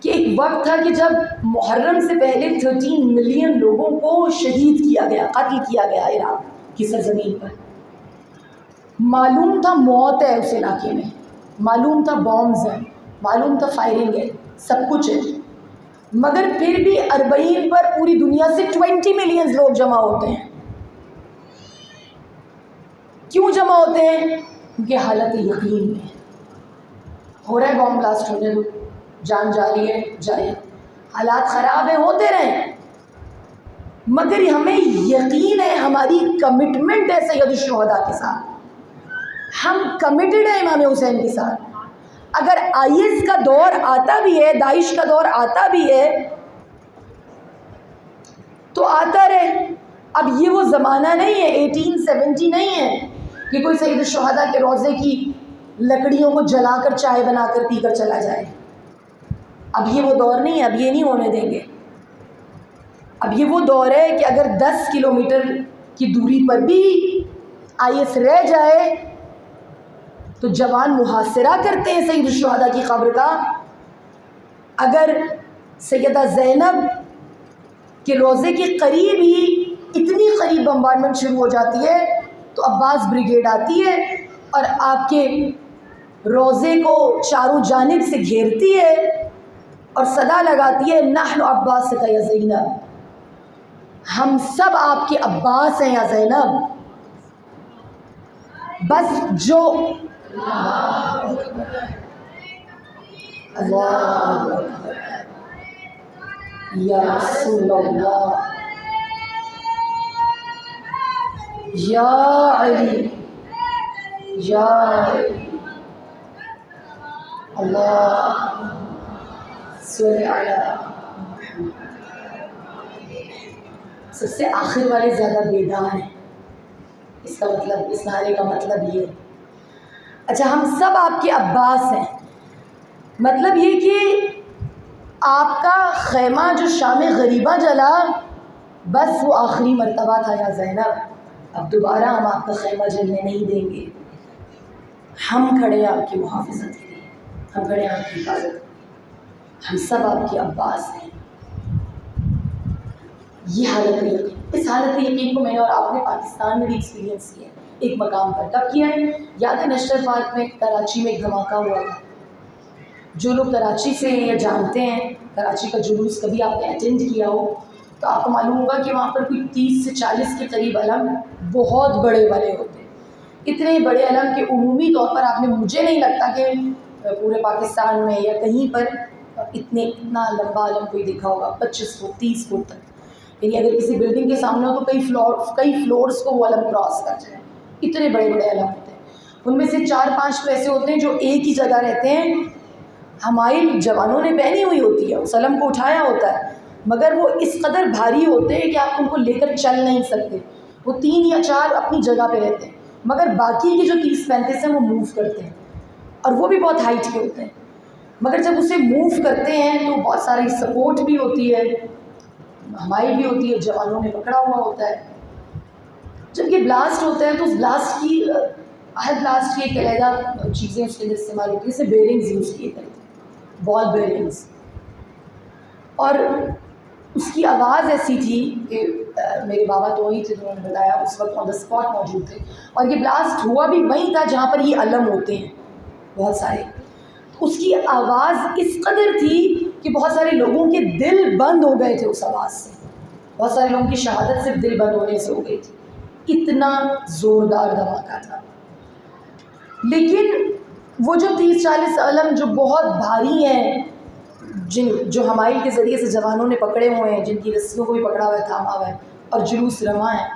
کہ ایک وقت تھا کہ جب محرم سے پہلے 13 ملین لوگوں کو شہید کیا گیا، قتل کیا گیا عراق کی سرزمین پر، معلوم تھا موت ہے اس علاقے میں، معلوم تھا بامز ہیں، معلوم تھا فائرنگ ہے، سب کچھ ہے، مگر پھر بھی اربعین پر پوری دنیا سے 20 ملین لوگ جمع ہوتے ہیں. کیوں جمع ہوتے ہیں؟ کیونکہ حالت یقین میں ہو رہا ہے بام بلاسٹ ہونے دو، جان جا رہی ہے جائے، حالات خراب ہیں ہوتے رہیں، مگر ہمیں یقین ہے، ہماری کمٹمنٹ ہے سید الشہداء کے ساتھ، ہم کمیٹڈ ہیں امام حسین کے ساتھ. اگر IS کا دور آتا بھی ہے، داعش کا دور آتا بھی ہے تو آتا رہے. اب یہ وہ زمانہ نہیں ہے، 1870 نہیں ہے کہ کوئی سید الشہداء کے روضے کی لکڑیوں کو جلا کر چائے بنا کر پی کر چلا جائے. اب یہ وہ دور نہیں ہے، اب یہ نہیں ہونے دیں گے. اب یہ وہ دور ہے کہ اگر 10 کلومیٹر کی دوری پر بھی IS رہ جائے تو جوان محاصرہ کرتے ہیں سید الشہداء کی قبر کا. اگر سیدہ زینب کے روضے کے قریب ہی اتنی قریب بمبارڈمنٹ شروع ہو جاتی ہے تو عباس بریگیڈ آتی ہے اور آپ کے روضے کو چاروں جانب سے گھیرتی ہے اور صدا لگاتی ہے نحن عباسک یا زینب، ہم سب آپ کے عباس ہیں یا زینب. بس جو اللہ یا رسول اللہ یا علی یا اللہ صلی علی. سب سے آخر والے زیادہ بیدار ہیں، اس کا مطلب، اس نعرے کا مطلب یہ. اچھا ہم سب آپ کے عباس ہیں، مطلب یہ کہ آپ کا خیمہ جو شام غریبہ جلا بس وہ آخری مرتبہ تھا یا زینب، اب دوبارہ ہم آپ کا خیمہ جلنے نہیں دیں گے. ہم کھڑے ہیں آپ کی محافظت کے لیے، ہم کھڑے ہیں آپ کی حفاظت کے لیے، ہم سب آپ کے عباس ہیں. یہ حالت یقین، اس حالت یقین کو میں نے اور آپ نے پاکستان میں بھی ایکسپیرینس کیا ہے ایک مقام پر. کب کیا ہے؟ یاد ہے نیشنل پارک میں کراچی میں ایک دھماکہ ہوا تھا. جو لوگ کراچی سے ہیں یا جانتے ہیں کراچی کا جلوس، کبھی آپ نے اٹینڈ کیا ہو تو آپ کو معلوم ہوگا کہ وہاں پر کوئی 30 سے 40 کے قریب علم بہت بڑے بڑے ہوتے ہیں. اتنے بڑے علم کہ عمومی طور پر آپ نے، مجھے نہیں لگتا کہ پورے پاکستان میں یا کہیں پر اتنا لمبا علم کوئی دیکھا ہوگا، 25 فٹ 30 فٹ تک. یعنی اگر کسی بلڈنگ کے سامنے ہو تو کئی فلورس کو وہ علم کراس کر جائے. اتنے بڑے بڑے علم ہوتے ہیں. ان میں سے 4-5 تو ایسے ہوتے ہیں جو ایک ہی جگہ رہتے ہیں. ہمارے جوانوں نے پہنی ہوئی ہوتی ہے، اس علم کو اٹھایا ہوتا ہے، مگر وہ اس قدر بھاری ہوتے ہیں کہ آپ ان کو لے کر چل نہیں سکتے. وہ 3 یا 4 اپنی جگہ پہ رہتے ہیں، مگر باقی کے جو 30-35 ہیں وہ موو کرتے ہیں، اور وہ بھی بہت ہائٹ کے ہوتے ہیں. مگر جب اسے موو کرتے ہیں تو بہت ساری سپورٹ بھی ہوتی ہے، ہماری بھی ہوتی ہے، جوانوں نے پکڑا ہوا ہوتا ہے. جب یہ بلاسٹ ہوتا ہے تو اس بلاسٹ کی، ہر بلاسٹ کی ایک علیحدہ چیزیں اس کے اندر استعمال ہوتی ہیں. جیسے بیرنگز یوز کیے کرتے ہیں، بال بیرنگز، اور اس کی آواز ایسی تھی کہ میرے بابا تو وہی تھے، انہوں نے بتایا اس وقت آن دا اسپاٹ موجود تھے، اور یہ بلاسٹ ہوا بھی وہیں تھا جہاں پر یہ علم ہوتے ہیں بہت سارے. اس کی آواز اس قدر تھی کہ بہت سارے لوگوں کے دل بند ہو گئے تھے اس آواز سے. بہت سارے لوگوں کی شہادت صرف دل بند ہونے سے ہو گئی تھی، اتنا زوردار دھماکہ تھا. لیکن وہ جو 30-40 علم جو بہت بھاری ہیں، جو حمائل کے ذریعے سے جوانوں نے پکڑے ہوئے ہیں، جن کی رسیوں کو بھی پکڑا ہوا ہے، تھاما ہوا ہے، اور جلوس رواں ہے،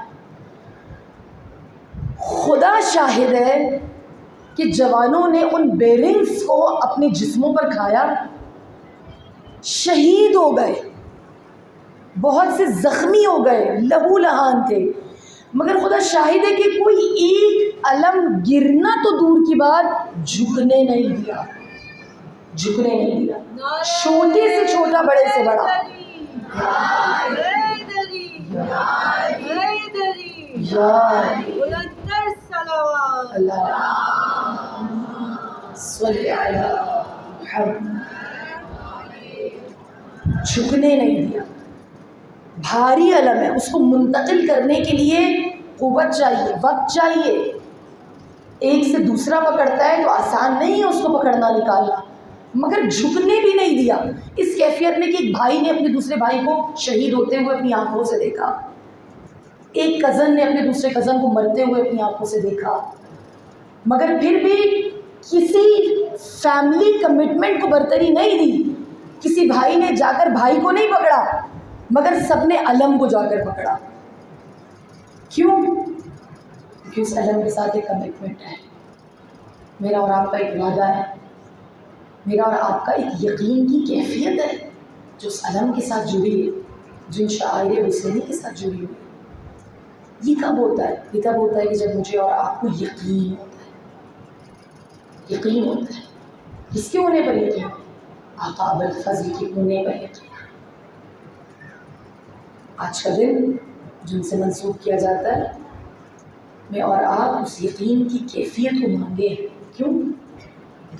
خدا شاہد ہے کہ جوانوں نے ان بیرنگز کو اپنے جسموں پر کھایا، شہید ہو گئے، بہت سے زخمی ہو گئے، لہو لہان تھے. مگر خدا شاہد ہے کہ کوئی ایک علم گرنا تو دور کی بات، جھکنے نہیں دیا، جھکنے نہیں دیا. چھوٹے سے چھوٹا، بڑے سے بڑا. جھکنے نہیں دیا. بھاری علم ہے، اس کو منتقل کرنے کے لیے قوت چاہیے، وقت چاہیے. ایک سے دوسرا پکڑتا ہے تو آسان نہیں ہے اس کو پکڑنا نکالنا. مگر جھکنے بھی نہیں دیا، اس کیفیت میں کہ ایک بھائی نے اپنے دوسرے بھائی کو شہید ہوتے ہوئے اپنی آنکھوں سے دیکھا، ایک کزن نے اپنے دوسرے کزن کو مرتے ہوئے اپنی آنکھوں سے دیکھا، مگر پھر بھی کسی فیملی کمٹمنٹ کو برتری نہیں دی. کسی بھائی نے جا کر بھائی کو نہیں پکڑا، مگر سب نے علم کو جا کر پکڑا. کیوں؟ کیونکہ اس علم کے ساتھ ایک کمٹمنٹ ہے، میرا اور آپ کا ایک وعدہ ہے، میرا اور آپ کا ایک یقین کی کیفیت ہے جو اس علم کے ساتھ جڑی ہے، جو ان شعائر حسینی کے ساتھ جڑی ہوئی. یہ کب ہوتا ہے؟ یہ تب ہوتا ہے کہ جب مجھے اور آپ کو یقین ہوتا ہے. یقین ہوتا ہے. کس کے ہونے پر یقین؟ آقا ابوالفضل کے ہونے پر یقین. آج کا دن جن سے منسوب کیا جاتا ہے، میں اور آپ اس یقین کی کیفیت کو مانگے. کیوں؟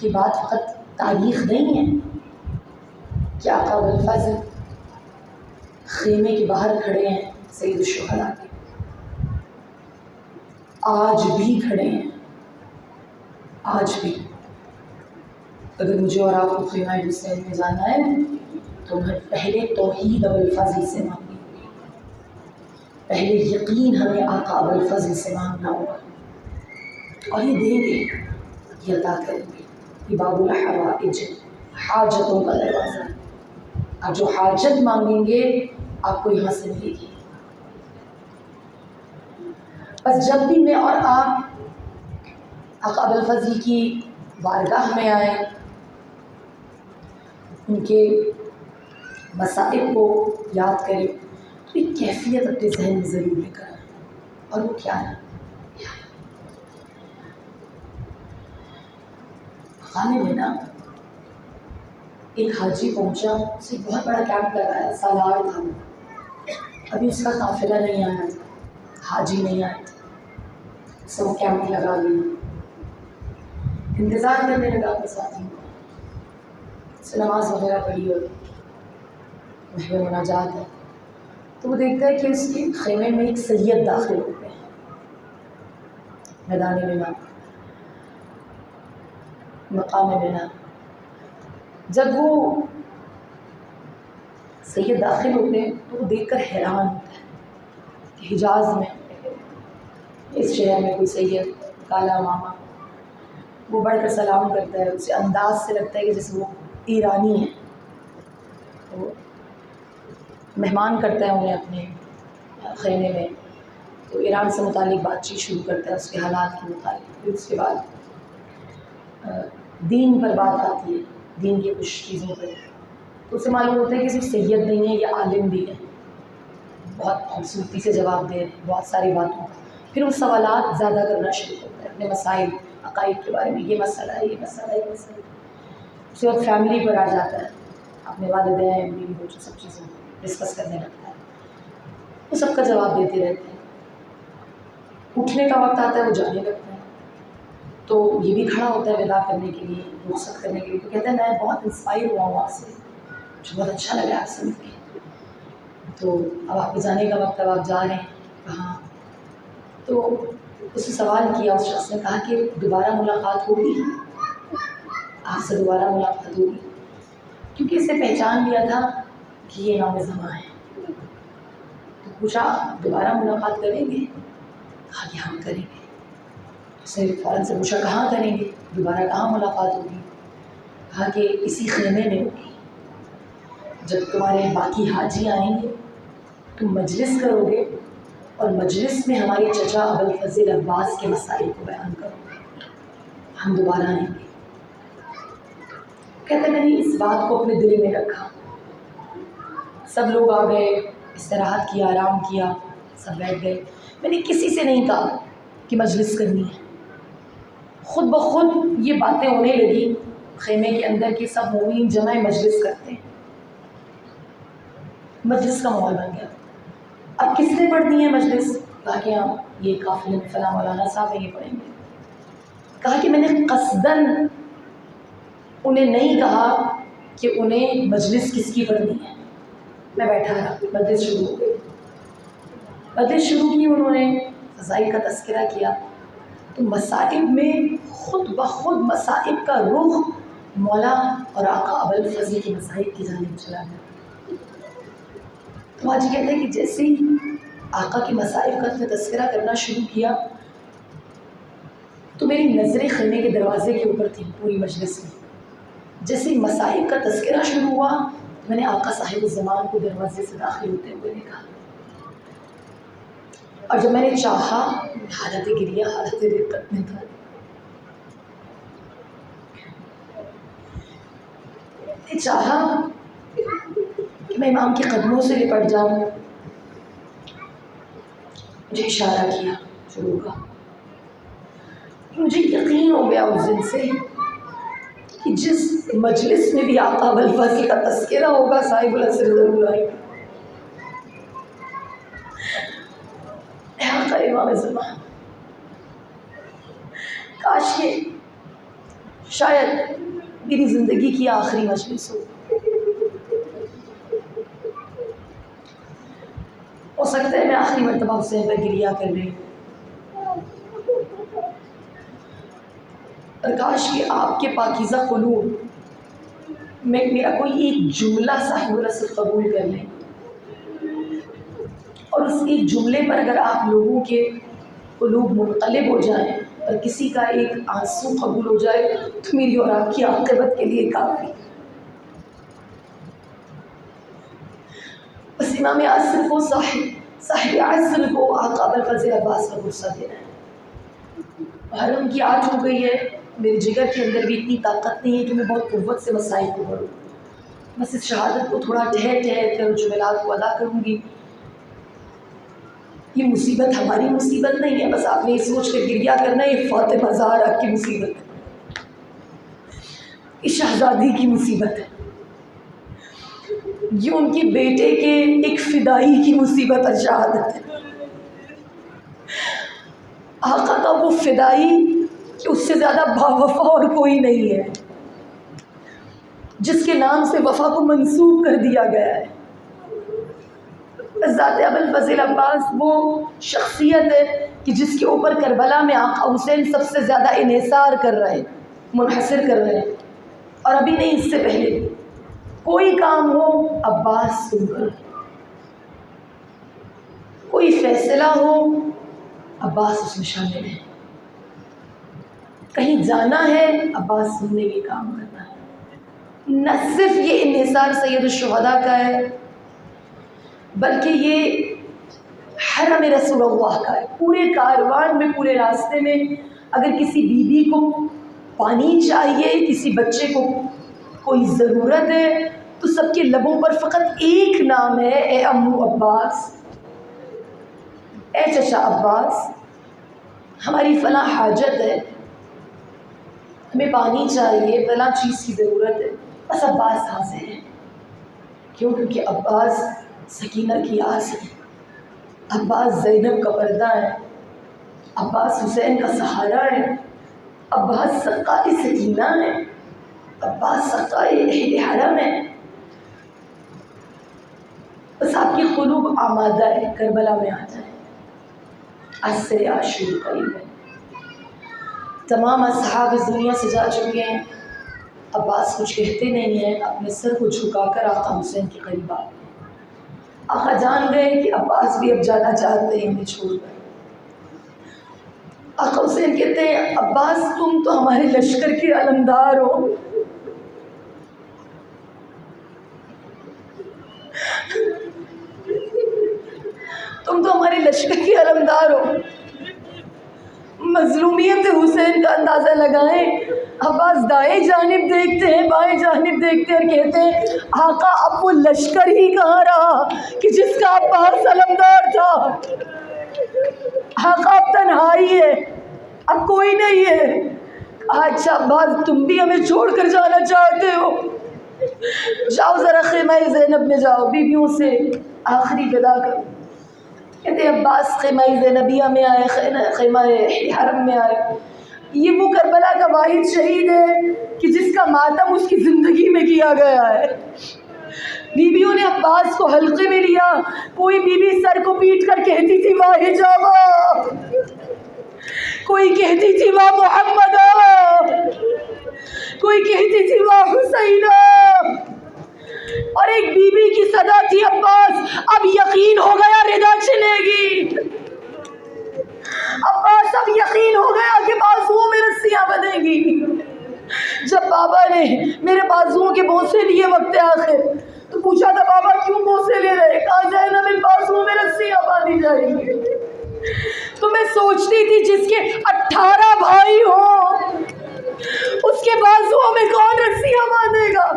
یہ بات فقط تاریخ نہیں ہے کہ آقا ابوالفضل خیمے کے باہر کھڑے ہیں سید الشہداء کے، آج بھی کھڑے ہیں. آج بھی اگر مجھے اور آپ کو خیمہ حسین میں جانا ہے تو ہمیں پہلے توحید ابوالفضل سے مانگنی ہوگی، پہلے یقین ہمیں آقا ابوالفضل سے مانگنا ہوگا، اور یہ دیں گے، یہ عطا کریں گے. یہ باب الحوائج، حاجتوں کا دروازہ ہے. آپ جو حاجت مانگیں گے آپ کو یہاں سے ملے گی. بس جب بھی میں اور آپ آقا ابوالفضل کی بارگاہ میں آئیں، ان کے مصائب کو یاد کریں، تو ایک کیفیت اپنے ذہن میں ضرور لے کر آئیں. اور وہ کیا ہے؟ خانے میں نا ایک حاجی پہنچا، اسے بہت بڑا کیمپ لگایا، سالار تھا. ابھی اس کا قافلہ نہیں آیا تھا، حاجی نہیں آئے تھے، سب کیمپ لگا لیا. انتظار کرنے لگا اپنے ساتھیوں کا، سے نماز وغیرہ پڑھی اور محو مناجات ہے. تو وہ دیکھتا ہے کہ اس کے خیمے میں ایک سید داخل ہوتے ہیں میدان بنا، مقام بنا. جب وہ سید داخل ہوتے ہیں تو وہ دیکھ کر حیران ہوتا ہے کہ حجاز میں، اس شہر میں کوئی سید کالا ماما، وہ بڑھ کر سلام کرتا ہے. اسے انداز سے لگتا ہے کہ جیسے وہ ایرانی ہے. وہ مہمان کرتا ہے انہیں اپنے خیمے میں، تو ایران سے متعلق بات چیت شروع کرتا ہے، اس کے حالات کے متعلق. پھر اس کے بعد دین پر بات آتی ہے، دین کی کچھ چیزوں پر. تو اسے معلوم ہوتا ہے کہ صرف سید نہیں ہے، یہ عالم بھی ہے. بہت خوبصورتی سے جواب دے رہے ہیں بہت ساری باتوں کا. پھر وہ سوالات زیادہ کرنا شروع کرتا ہے اپنے مسائل عقائد کے بارے میں، یہ مسئلہ ہے، یہ مسئلہ ہے، یہ مسئلہ ہے. اس کے بعد فیملی پر آ جاتا ہے، اپنے والدین بیوی بچوں سب چیزیں ڈسکس کرنے لگتا ہے. وہ سب کا جواب دیتے رہتے ہیں. اٹھنے کا وقت آتا ہے، وہ جانے لگتا ہے. تو یہ بھی کھڑا ہوتا ہے ودا کرنے کے لیے، رخصت کرنے کے لیے. تو کہتا ہے میں بہت انسپائر ہوا ہوں آپ سے، مجھے بہت اچھا لگا آپ سے مل کے. تو اب آپ کے جانے کا وقت، اب آپ جا رہے ہیں کہاں؟ تو اس نے سوال کیا، اس شخص نے کہا کہ دوبارہ ملاقات ہوگی، آپ سے دوبارہ ملاقات ہوگی، کیونکہ اسے پہچان لیا تھا کہ یہ نام زماں ہے. تو پوچھا دوبارہ ملاقات کریں گے؟ کہا کہ ہم کریں گے. اس نے فوراً سے پوچھا کہاں کریں گے، دوبارہ کہاں ملاقات ہوگی؟ کہا کہ اسی خیمے میں ہوگی. جب تمہارے باقی حاجی آئیں گے تم مجلس کرو گے، اور مجلس میں ہمارے چچا ابوالفضل عباس کے مسائل کو بیان کرو گے، ہم دوبارہ آئیں گے. کہتے میں نے اس بات کو اپنے دل میں رکھا. سب لوگ آ گئے، استراحت کیا، آرام کیا، سب بیٹھ گئے. میں نے کسی سے نہیں کہا کہ مجلس کرنی ہے. خود بخود یہ باتیں ہونے لگی خیمے کے اندر کہ سب مومن جمع مجلس کرتے ہیں. مجلس کا ماحول بن گیا. اب کس نے پڑھنی ہے مجلس؟ کہا کہ ہاں یہ قافلے میں فلاں مولانا صاحب ہیں، یہ پڑھیں گے. کہا کہ میں نے قصداً انہیں نہیں کہا کہ انہیں مجلس کس کی پڑھنی ہے. میں بیٹھا رہا، مجلس شروع ہو گئی. مجلس شروع کی، انہوں نے فضائل کا تذکرہ کیا. تو مصائب میں خود بخود مصائب کا رخ مولا اور آقا ابوالفضل کی مصائب کی جانب چلا گیا۔ تو آج کہتے ہیں کہ جیسے ہی آقا کی مصائب کا تذکرہ کرنا شروع کیا تو میری نظریں خیمے کے دروازے کے اوپر تھی پوری مجلس میں۔ جیسے ہی مصائب کا تذکرہ شروع ہوا میں نے آقا صاحب الزمان کو دروازے سے داخل ہوتے ہوئے دیکھا، اور جب میں نے چاہا، حالت گریہ حالت رقت میں تھا، میں چاہا کہ میں امام کے قدموں سے لپٹ جاؤں، مجھے اشارہ کیا شروع کا، مجھے یقین ہو گیا اس دن سے کہ جس مجلس میں بھی آقا ابوالفضل کا تذکرہ ہوگا صاحب العصر ضرور آئے گا۔ آقا امام زمان، کاش کہ شاید میری زندگی کی آخری مجلس ہو سکتا ہے میں آخری مرتبہ حسین پر گریہ کر رہی ہوں، اور کاش کہ آپ کے پاکیزہ قلوب میں میرا کوئی ایک جملہ صاحب العصر قبول کر لیں، اور اس ایک جملے پر اگر آپ لوگوں کے قلوب منقلب ہو جائیں اور کسی کا ایک آنسو قبول ہو جائے تو میری اور آپ کی عاقبت کے لیے کافی۔ بس امام عصر کو صاحب عصر کو آقا ابوالفضل عباس کا غصہ دے رہا ہے، حرم کی آٹھ ہو گئی ہے، میرے جگر کے اندر بھی اتنی طاقت نہیں ہے کہ میں بہت قوت سے مسائل کو بڑھوں، بس اس شہادت کو تھوڑا ٹھہر کر جملات کو ادا کروں گی۔ یہ مصیبت ہماری مصیبت نہیں ہے، بس آپ نے یہ سوچ کر گریہ کرنا ہے یہ فاطمہ زہرا کی مصیبت ہے، اس شہزادی کی مصیبت ہے، یہ ان کے بیٹے کے ایک فدائی کی مصیبت اور شہادت ہے۔ آقا کا وہ فدائی کہ اس سے زیادہ باوفا اور کوئی نہیں ہے، جس کے نام سے وفا کو منسوب کر دیا گیا ہے۔ ذات ابوالفضل عباس وہ شخصیت ہے کہ جس کے اوپر کربلا میں آقا حسین سب سے زیادہ انحصار کر رہے ہیں، منحصر کر رہے ہیں، اور ابھی نہیں اس سے پہلے کوئی کام ہو عباس تم کرو، کوئی فیصلہ ہو عباس اس میں شامل ہے، کہیں جانا ہے عباس تم نے یہ کام کرنا ہے۔ نہ صرف یہ انحصار سید الشہداء کا ہے بلکہ یہ حرم رسول اللہ کا ہے۔ پورے کاروان میں، پورے راستے میں اگر کسی بیوی کو پانی چاہیے، کسی بچے کو کوئی ضرورت ہے تو سب کے لبوں پر فقط ایک نام ہے، اے امو عباس، اے چچا عباس، ہماری فلاں حاجت ہے، ہمیں پانی چاہیے، فلاں چیز کی ضرورت ہے، بس عباس حاضر ہے۔ کیوں؟ کیونکہ عباس سکینہ کی آس ہے، عباس زینب کا پردہ ہے، عباس حسین کا سہارا ہے، عباس سقائے سکینہ ہے، عباس سقائے اہل حرم ہے۔ بس آپ کی قلوب آمادہ ہے، کربلا میں آ جائے، عصر عاشور قریب ہے، تمام اصحاب اس دنیا سے جا چکے ہیں، عباس کچھ کہتے نہیں ہیں، اپنے سر کو جھکا کر آقا حسین کے قریب آتے ہیں۔ آقا جان گئے کہ عباس بھی اب جانا چاہتے ہیں انہیں چھوڑ کر۔ آقا حسین کہتے ہیں عباس تم تو ہمارے لشکر کے علمدار ہو، تم تو ہمارے لشکر کے علمدار ہو، مظلومیت حسین کا اندازہ لگائیں۔ عباس دائیں جانب دیکھتے ہیں، بائیں جانب دیکھتے ہیں اور کہتے ہیں آقا اب وہ لشکر ہی کہاں رہا کہ جس کا عباس علمدار تھا، آقا اب تنہائی ہے، اب کوئی نہیں ہے۔ اچھا عباس تم بھی ہمیں چھوڑ کر جانا چاہتے ہو، جاؤ ذرا خیمہ زینب میں جاؤ، بیویوں سے آخری ودا کرو۔ کہتے ہیں عباس خیمہ زینبیہ میں آئے، خیمہ حرم میں آئے۔ یہ وہ کربلا کا واحد شہید ہے کہ جس کا ماتم اس کی زندگی میں کیا گیا ہے۔ بیویوں نے عباس کو حلقے میں لیا، کوئی بیوی سر کو پیٹ کر کہتی تھی واہ حجابہ، کوئی کہتی تھی واہ محمدہ، کوئی کہتی تھی واہ جب بابا نے میرے بازوؤں کے بوسے لیے وقت آخر تو پوچھا تھا بابا کیوں بوسے لے رہے؟ کہا زینب ان بازوؤں میں رسیاں باندھی جائیں گی۔ تو میں سوچتی تھی جس کے 18 بھائی ہوں اس کے بازوؤں میں کون رسیاں باندھے گا؟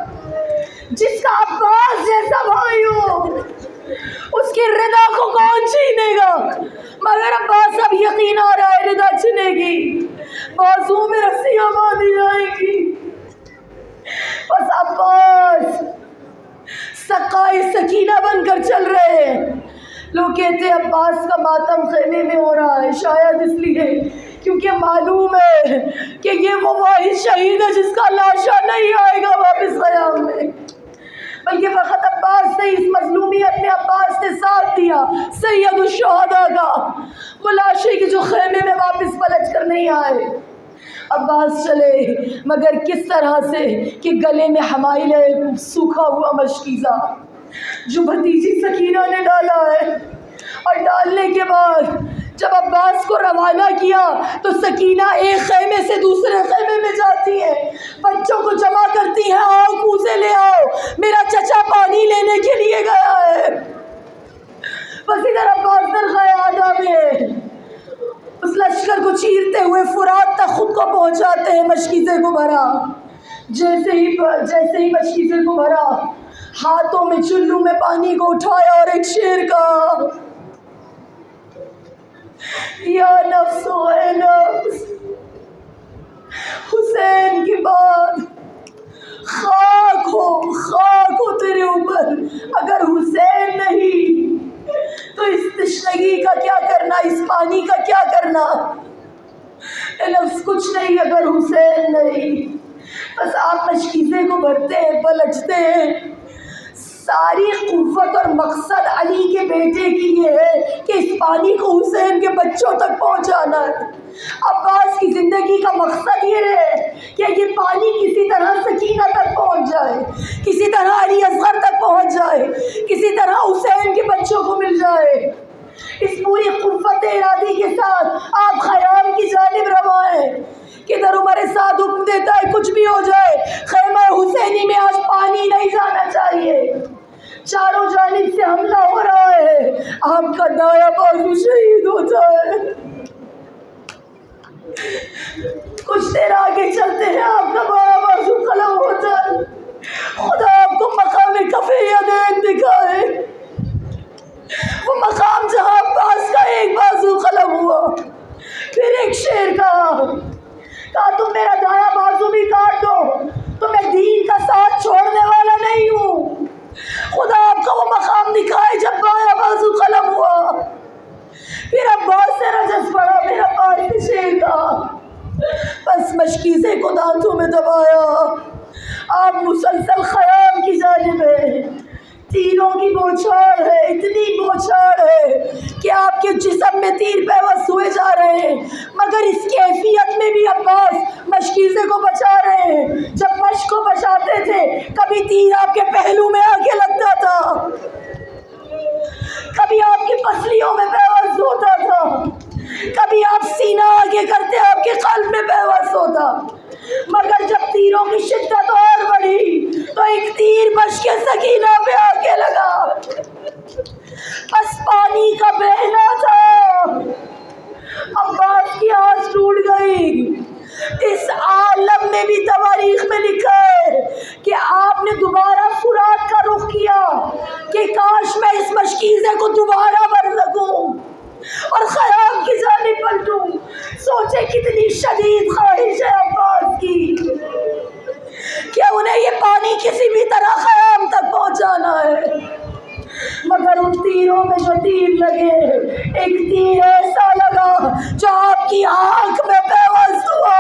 جس کا عباس جیسا بھائی ہو اس کی رضا کو کون چھینے گا؟ مگر عباس اب یقین آ رہا ہے رضا چھنے گی، بازوؤں میں رسیاں باندھی جائیں گی۔ بس عباس سقائے سکینہ بن کر چل رہے ہیں۔ لوگ کہتے ہیں عباس کا ماتم خیمے میں ہو رہا ہے، شاید اس لیے کیونکہ معلوم ہے کہ یہ وہ واحد شہید ہے جس کا لاشا نہیں آئے گا واپس قیام میں، بلکہ فقط عباس نے اس مظلومیت میں عباس نے ساتھ دیا سید الشہداء کا، وہ لاشیں کہ جو خیمے میں واپس پلٹ کر نہیں آئے۔ عباس چلے مگر کس طرح سے کہ گلے میں حمائل ہے سوکھا ہوا مشکیزہ جو بھتیجی سکینہ نے ڈالا ہے، اور ڈالنے کے بعد جب عباس کو روانہ کیا تو سکینہ ایک خیمے سے دوسرے خیمے میں جاتی ہے، بچوں کو جمع کرتی ہیں، آؤ کوزے لے آؤ، میرا چچا پانی لینے کے لیے گیا ہے۔ بس ادھر عباس درغیادہ میں اس لشکر کو چیرتے ہوئے فرات تک خود کو پہنچاتے ہیں، مشکیزے کو بھرا، جیسے ہی مشکیزے کو بھرا ہاتھوں میں چلو میں پانی کو اٹھایا اور ایک شعر کہا، یا نفس اے نفس حسین کے بعد خاک ہو تیرے اوپر، اگر حسین نہیں تو اس تشنگی کا کیا کرنا، اس پانی کا کیا کرنا؟ اے نفس کچھ نہیں اگر حسین نہیں۔ بس آپ مشکیزے کو بھرتے ہیں، پلٹتے ہیں، ساری قوت اور مقصد علی کے بیٹے کی یہ ہے کہ اس پانی کو حسین کے بچوں تک پہنچانا ہے۔ عباس کی زندگی کا مقصد یہ ہے کہ یہ پانی کسی طرح سکینہ تک پہنچ جائے، کسی طرح علی اصغر تک پہنچ جائے، کسی طرح حسین کے بچوں کو مل جائے۔ اس پوری قوت ارادی کے ساتھ آپ خیام کی جانب رواں ہیں کہ در عمر سعد حکم دیتا ہے کچھ بھی ہو جائے خیمہ حسینی میں آج پانی نہیں جانا چاہیے۔ چاروں جانب سے حملہ ہو رہا ہے، آپ کا دایاں بازو شہید ہوتا ہے، کچھ دیر آگے چلتے ہیں آپ کا بایاں بازو قلم ہوتا ہے۔ خدا آپ کو مقام کفِ یدین دکھائے، وہ مقام جہاں عباس کا ایک بازو قلم ہوا۔ پھر ایک شعر کہا تم میرا دایاں بازو بھی کاٹ دو تو میں دین کا ساتھ چھوڑنے والا نہیں ہوں۔ خدا آپ کا وہ مقام دکھائے جب بایاں بازو قلم ہوا۔ پھر عباس سے رجس پڑا، پھر عباس سے شعر کہا، بس مشکیزے کو دانتوں میں دبایا، آپ مسلسل خیام کی جانب ہے، تیروں کی بوچھاڑ ہے، اتنی بوچھاڑ ہے کہ آپ کے جسم میں تیر پیوست ہوئے جا رہے ہیں، مگر اس کیفیت میں بھی عباس مشکیزے کو بچا رہے ہیں۔ جب مشق کو بچاتے تھے کبھی تیر آپ کے پہلو میں آ کے لگتا تھا، کبھی آپ کی پسلیوں میں پیوست ہوتا تھا، کبھی آپ سینہ آگے کرتے آپ کے قلب میں پیوست ہوتا، مگر جب تیروں کی شدت اور بڑھی تو ایک تیر مشق سکینہ پہ آ کے لگا، بس پانی کا بہنا تھا، عباس کی آس ٹوٹ گئی۔ اس عالم میں بھی تواریخ میں لکھا ہے کہ آپ نے دوبارہ فرات کا رخ کیا کہ کاش میں اس مشکیزے کو دوبارہ بھر سکوں اور خیام کی جانب پلٹوں۔ سوچے کتنی شدید خواہش ہے عباس کی کہ انہیں یہ پانی کسی بھی طرح خیام تک پہنچانا ہے، مگر ان تیروں میں جو تیر لگے، ایک تیر ایسا لگا جو آپ کی آنکھ میں پیوست ہوا۔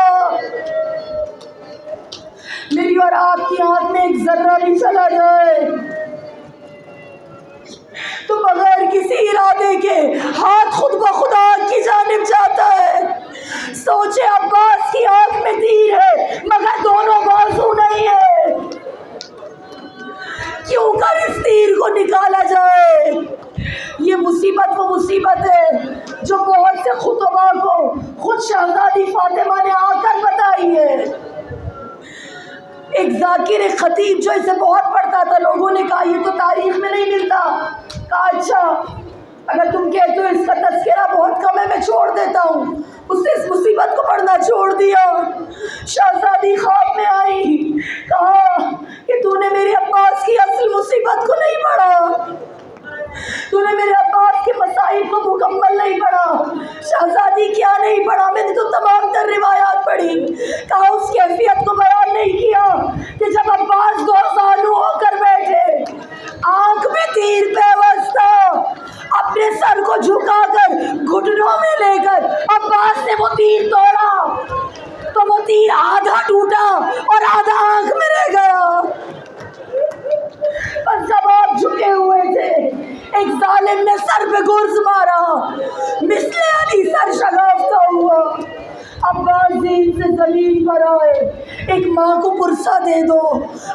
میری اور آپ کی آنکھ میں ایک ذرہ بھی چلا جائے تو بغیر کسی ارادے کے ہاتھ خود بخود آنکھ کی جانب جاتا ہے۔ سوچے عباس کی آنکھ میں تیر ہے مگر دونوں بازو نہیں ہے، کیوں کر اس تیر کو نکالا جائے؟ یہ مصیبت وہ مصیبت ہے جو بہت سے خطباء کو خود شہزادی فاطمہ نے آ کر بتائی ہے۔ ایک ذاکر ایک خطیب جو اسے بہت پڑھتا تھا، لوگوں نے کہا یہ تو تاریخ میں نہیں ملتا. کہا اچھا اگر تم کہتے ہو اس کا تذکرہ بہت کم ہے میں چھوڑ دیتا ہوں. اس نے اس مصیبت کو پڑھنا چھوڑ دیا. شہزادی خواب میں آئی، کہا کہ تو نے میرے عباس کی اصل مصیبت کو نہیں پڑھا، تو نے میرے عباس کے مسائل کو مکمل نہیں پڑھا. شہزادی کیا نہیں پڑھا؟ میں نے تو تمام تر روایات پڑھی. کہا اس کیفیت کو بیان نہیں کیا کہ جب عباس دو زانو ہو کر بیٹھے، آنکھ میں تیر پیوستہ، اپنے سر کو جھکا کر گھٹنوں میں لے کر عباس نے وہ تیر توڑا تو وہ تیر آدھا ٹوٹا اور آدھا آنکھ میں رہ گیا. بس جب آپ جھکے ہوئے تھے ایک ظالم نے سر پہ گرز مارا، مثل علی سر شگافتہ ہوا. عباس دین سے زمین پر آئے، ایک ماں کو پرسہ دے دو.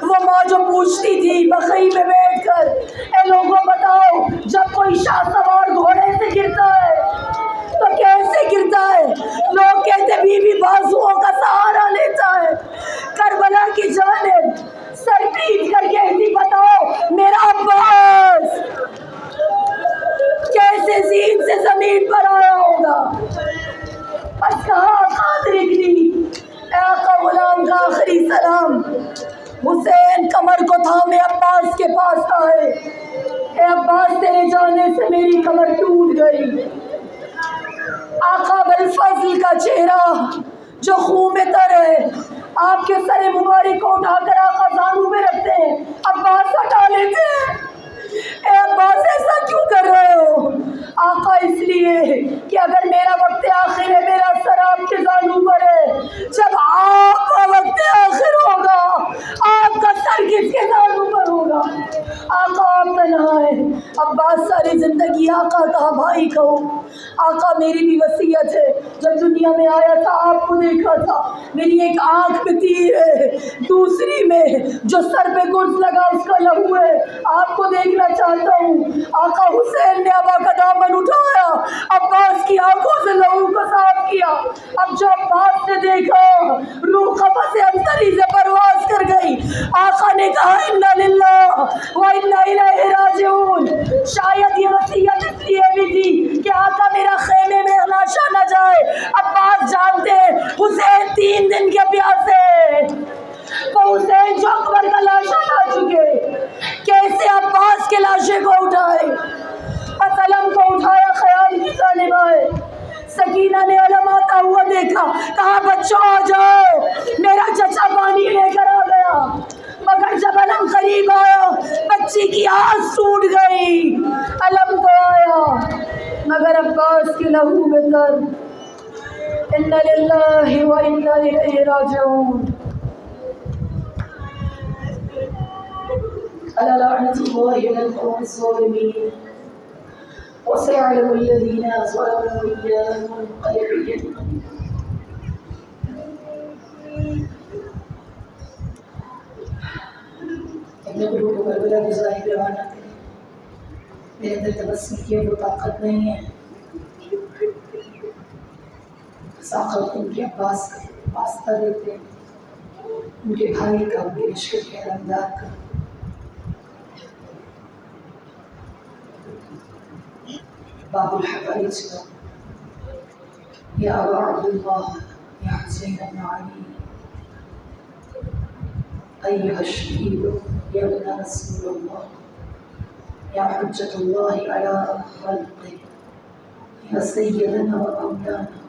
وہ ماں جو پوچھتی تھی بقئی میں بیٹھ کر، اے لوگوں بتاؤ جب کوئی شاہ سوار گھوڑے سے گرتا ہے تو کیسے گرتا ہے؟ لوگ کہتے بی بی بازوؤں کا سہارا لیتا ہے. کربلا کی جانب سر پیٹ کر کہتی بتاؤ میرا عباس کیسے زین سے زمین پر آیا ہوگا. بس کہا قادر اگلی، اے آقا غلام کا آخری سلام. حسین کمر کو تھامے عباس کے پاس آئے. اے عباس تیرے جانے سے میری کمر ٹوٹ گئی. آقا بالفضل کا چہرہ جو خون میں تر ہے، آپ کے سر مبارک کو اٹھا کر آقا زانو میں رکھتے ہیں، عباس ہٹا لیتے ہیں. اے عباس ایسا کیوں کر رہے ہو؟ آقا اس لیے کہ اگر میرا وقت آخر ہے میرا سر آپ کے زانو پر ہے، جب آپ کا وقت آخر ہوگا آپ کا سر کس کے زانو پر ہوگا؟ آقا آپ تنہا ہے. عباس ساری زندگی آقا کہا بھائی کہو. آقا میری بھی وصیت ہے، جب دنیا میں آیا تھا آپ کو دیکھا تھا، میری ایک آنکھ میں تیر ہے، دوسری میں جو سر پہ گرز لگا اس کا لہو ہے، آپ کو دیکھنا چاہتا ہوں. آقا حسین نے ابا کا دامن اٹھایا، عباس کی آنکھوں سے لہو کو صاف کیا. اب جو عباس نے دیکھا روح قفس انصری سے پرواز کر گئی. آقا نے کہا انا للہ و انا الیہ راجعون. شاید یہ وصیت اس لیے بھی تھی کہ آقا میرا خیمے میں لاشا نہ جائے. عباس جانتے حسین 3 دن کے پیاسے، تو حسین جو اکبر کا لاشا لا چکے، کیسے عباس کے لاشے کو اٹھائے؟ پس علم کو اٹھایا خیام کی جانب آئے. سکینہ نے علم آتا ہوا دیکھا، کہا بچوں آ جاؤ، میرا چچا پانی لے کر آ گیا. مگر جب علم قریب آیا بچی کی آس ٹوٹ گئی. علم تو آیا مگر عباس کے لہو میں تر. انا للہ و انا الیہ راجعون. الا لعنۃ اللہ علی القوم الظالمین. وسيعلم الذين ظلموا إياهم منقلبين. اپنے قلوب کو کربلا کی ظاہر روانہ کریں. میرے اندر تبسم کی وہ طاقت نہیں ہے. ساقت ان کے عباس کا واسطہ دیتے، ان کے بھائی کا، ان کے لشکر کے علمدار کا. باب الحق علیہ السلام. یا ابا عبداللہ یا حسین بن علی ایھا الشہید یا ابن رسول اللہ یا حجۃ اللہ علی خلقہ یا سیدنا و مولانا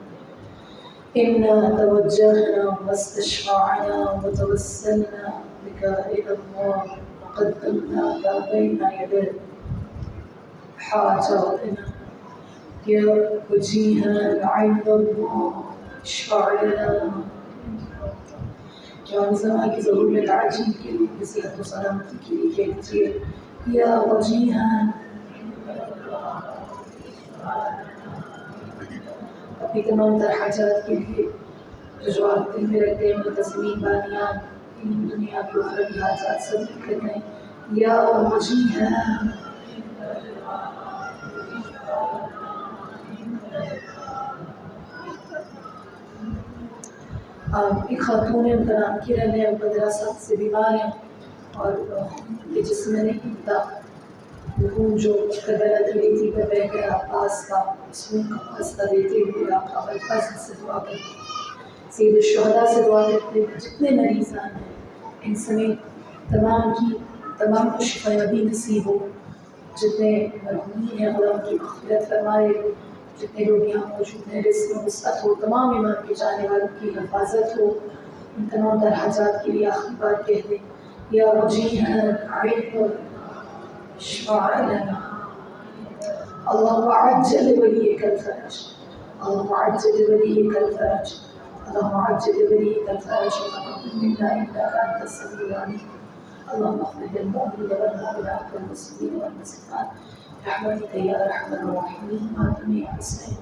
انا توجہنا واستشفعنا وتوسلنا بک الی اللہ وقدمناک بین یدی حاجاتنا یا وجیہا عند اللہ اشفع لنا. جوان زمان کی ضرورت عاجل کے لیے صحت و سلامتی کے لیے کہیے یا وجیہا. اپنی تمام تر حاجات کے لیے جو آپ دل میں رکھتے ہیں ملتزمین بانیان دنیا کی اخروی حاجات سب ذکر ہیں. یا وجیہا ایک خاتون ہے، ان کا نام کرن ہے، 15 سال سے بیمار ہیں اور یہ جسمانی خون جو کربلا کی ریتی پر بہ گیا، پاس کا سکون کا واسطہ دیتے ہوئے آپ الفاظ سے دعا کرتے سید الشہداء سے دعا کرتے ہیں جتنے مریضان ہیں ان سمیت تمام کو شفایابی نصیب ہو، جتنے مرحومین ہیں اللہ ان کی مغفرت فرمائے، جتنے لوگ یہاں موجود ہیں رزق و وسعت ہو، تمام ایمان کے جانے والوں کی حفاظت ہو، ان تمام در حاجات کے لیے آخری بار کہہ دیں یا وجیہا عند اشفع لنا اللهم عجل وليك الفرج، اللهم عجل وليك الفرج، اللهم عجل وليك الفرج وتقبل منا انك انت السميع العليم، اللهم اغفر للمؤمنين والمؤمنات والمسلمين والمسلمات برحمتك يا ارحم الراحمين. آمين يا حسين.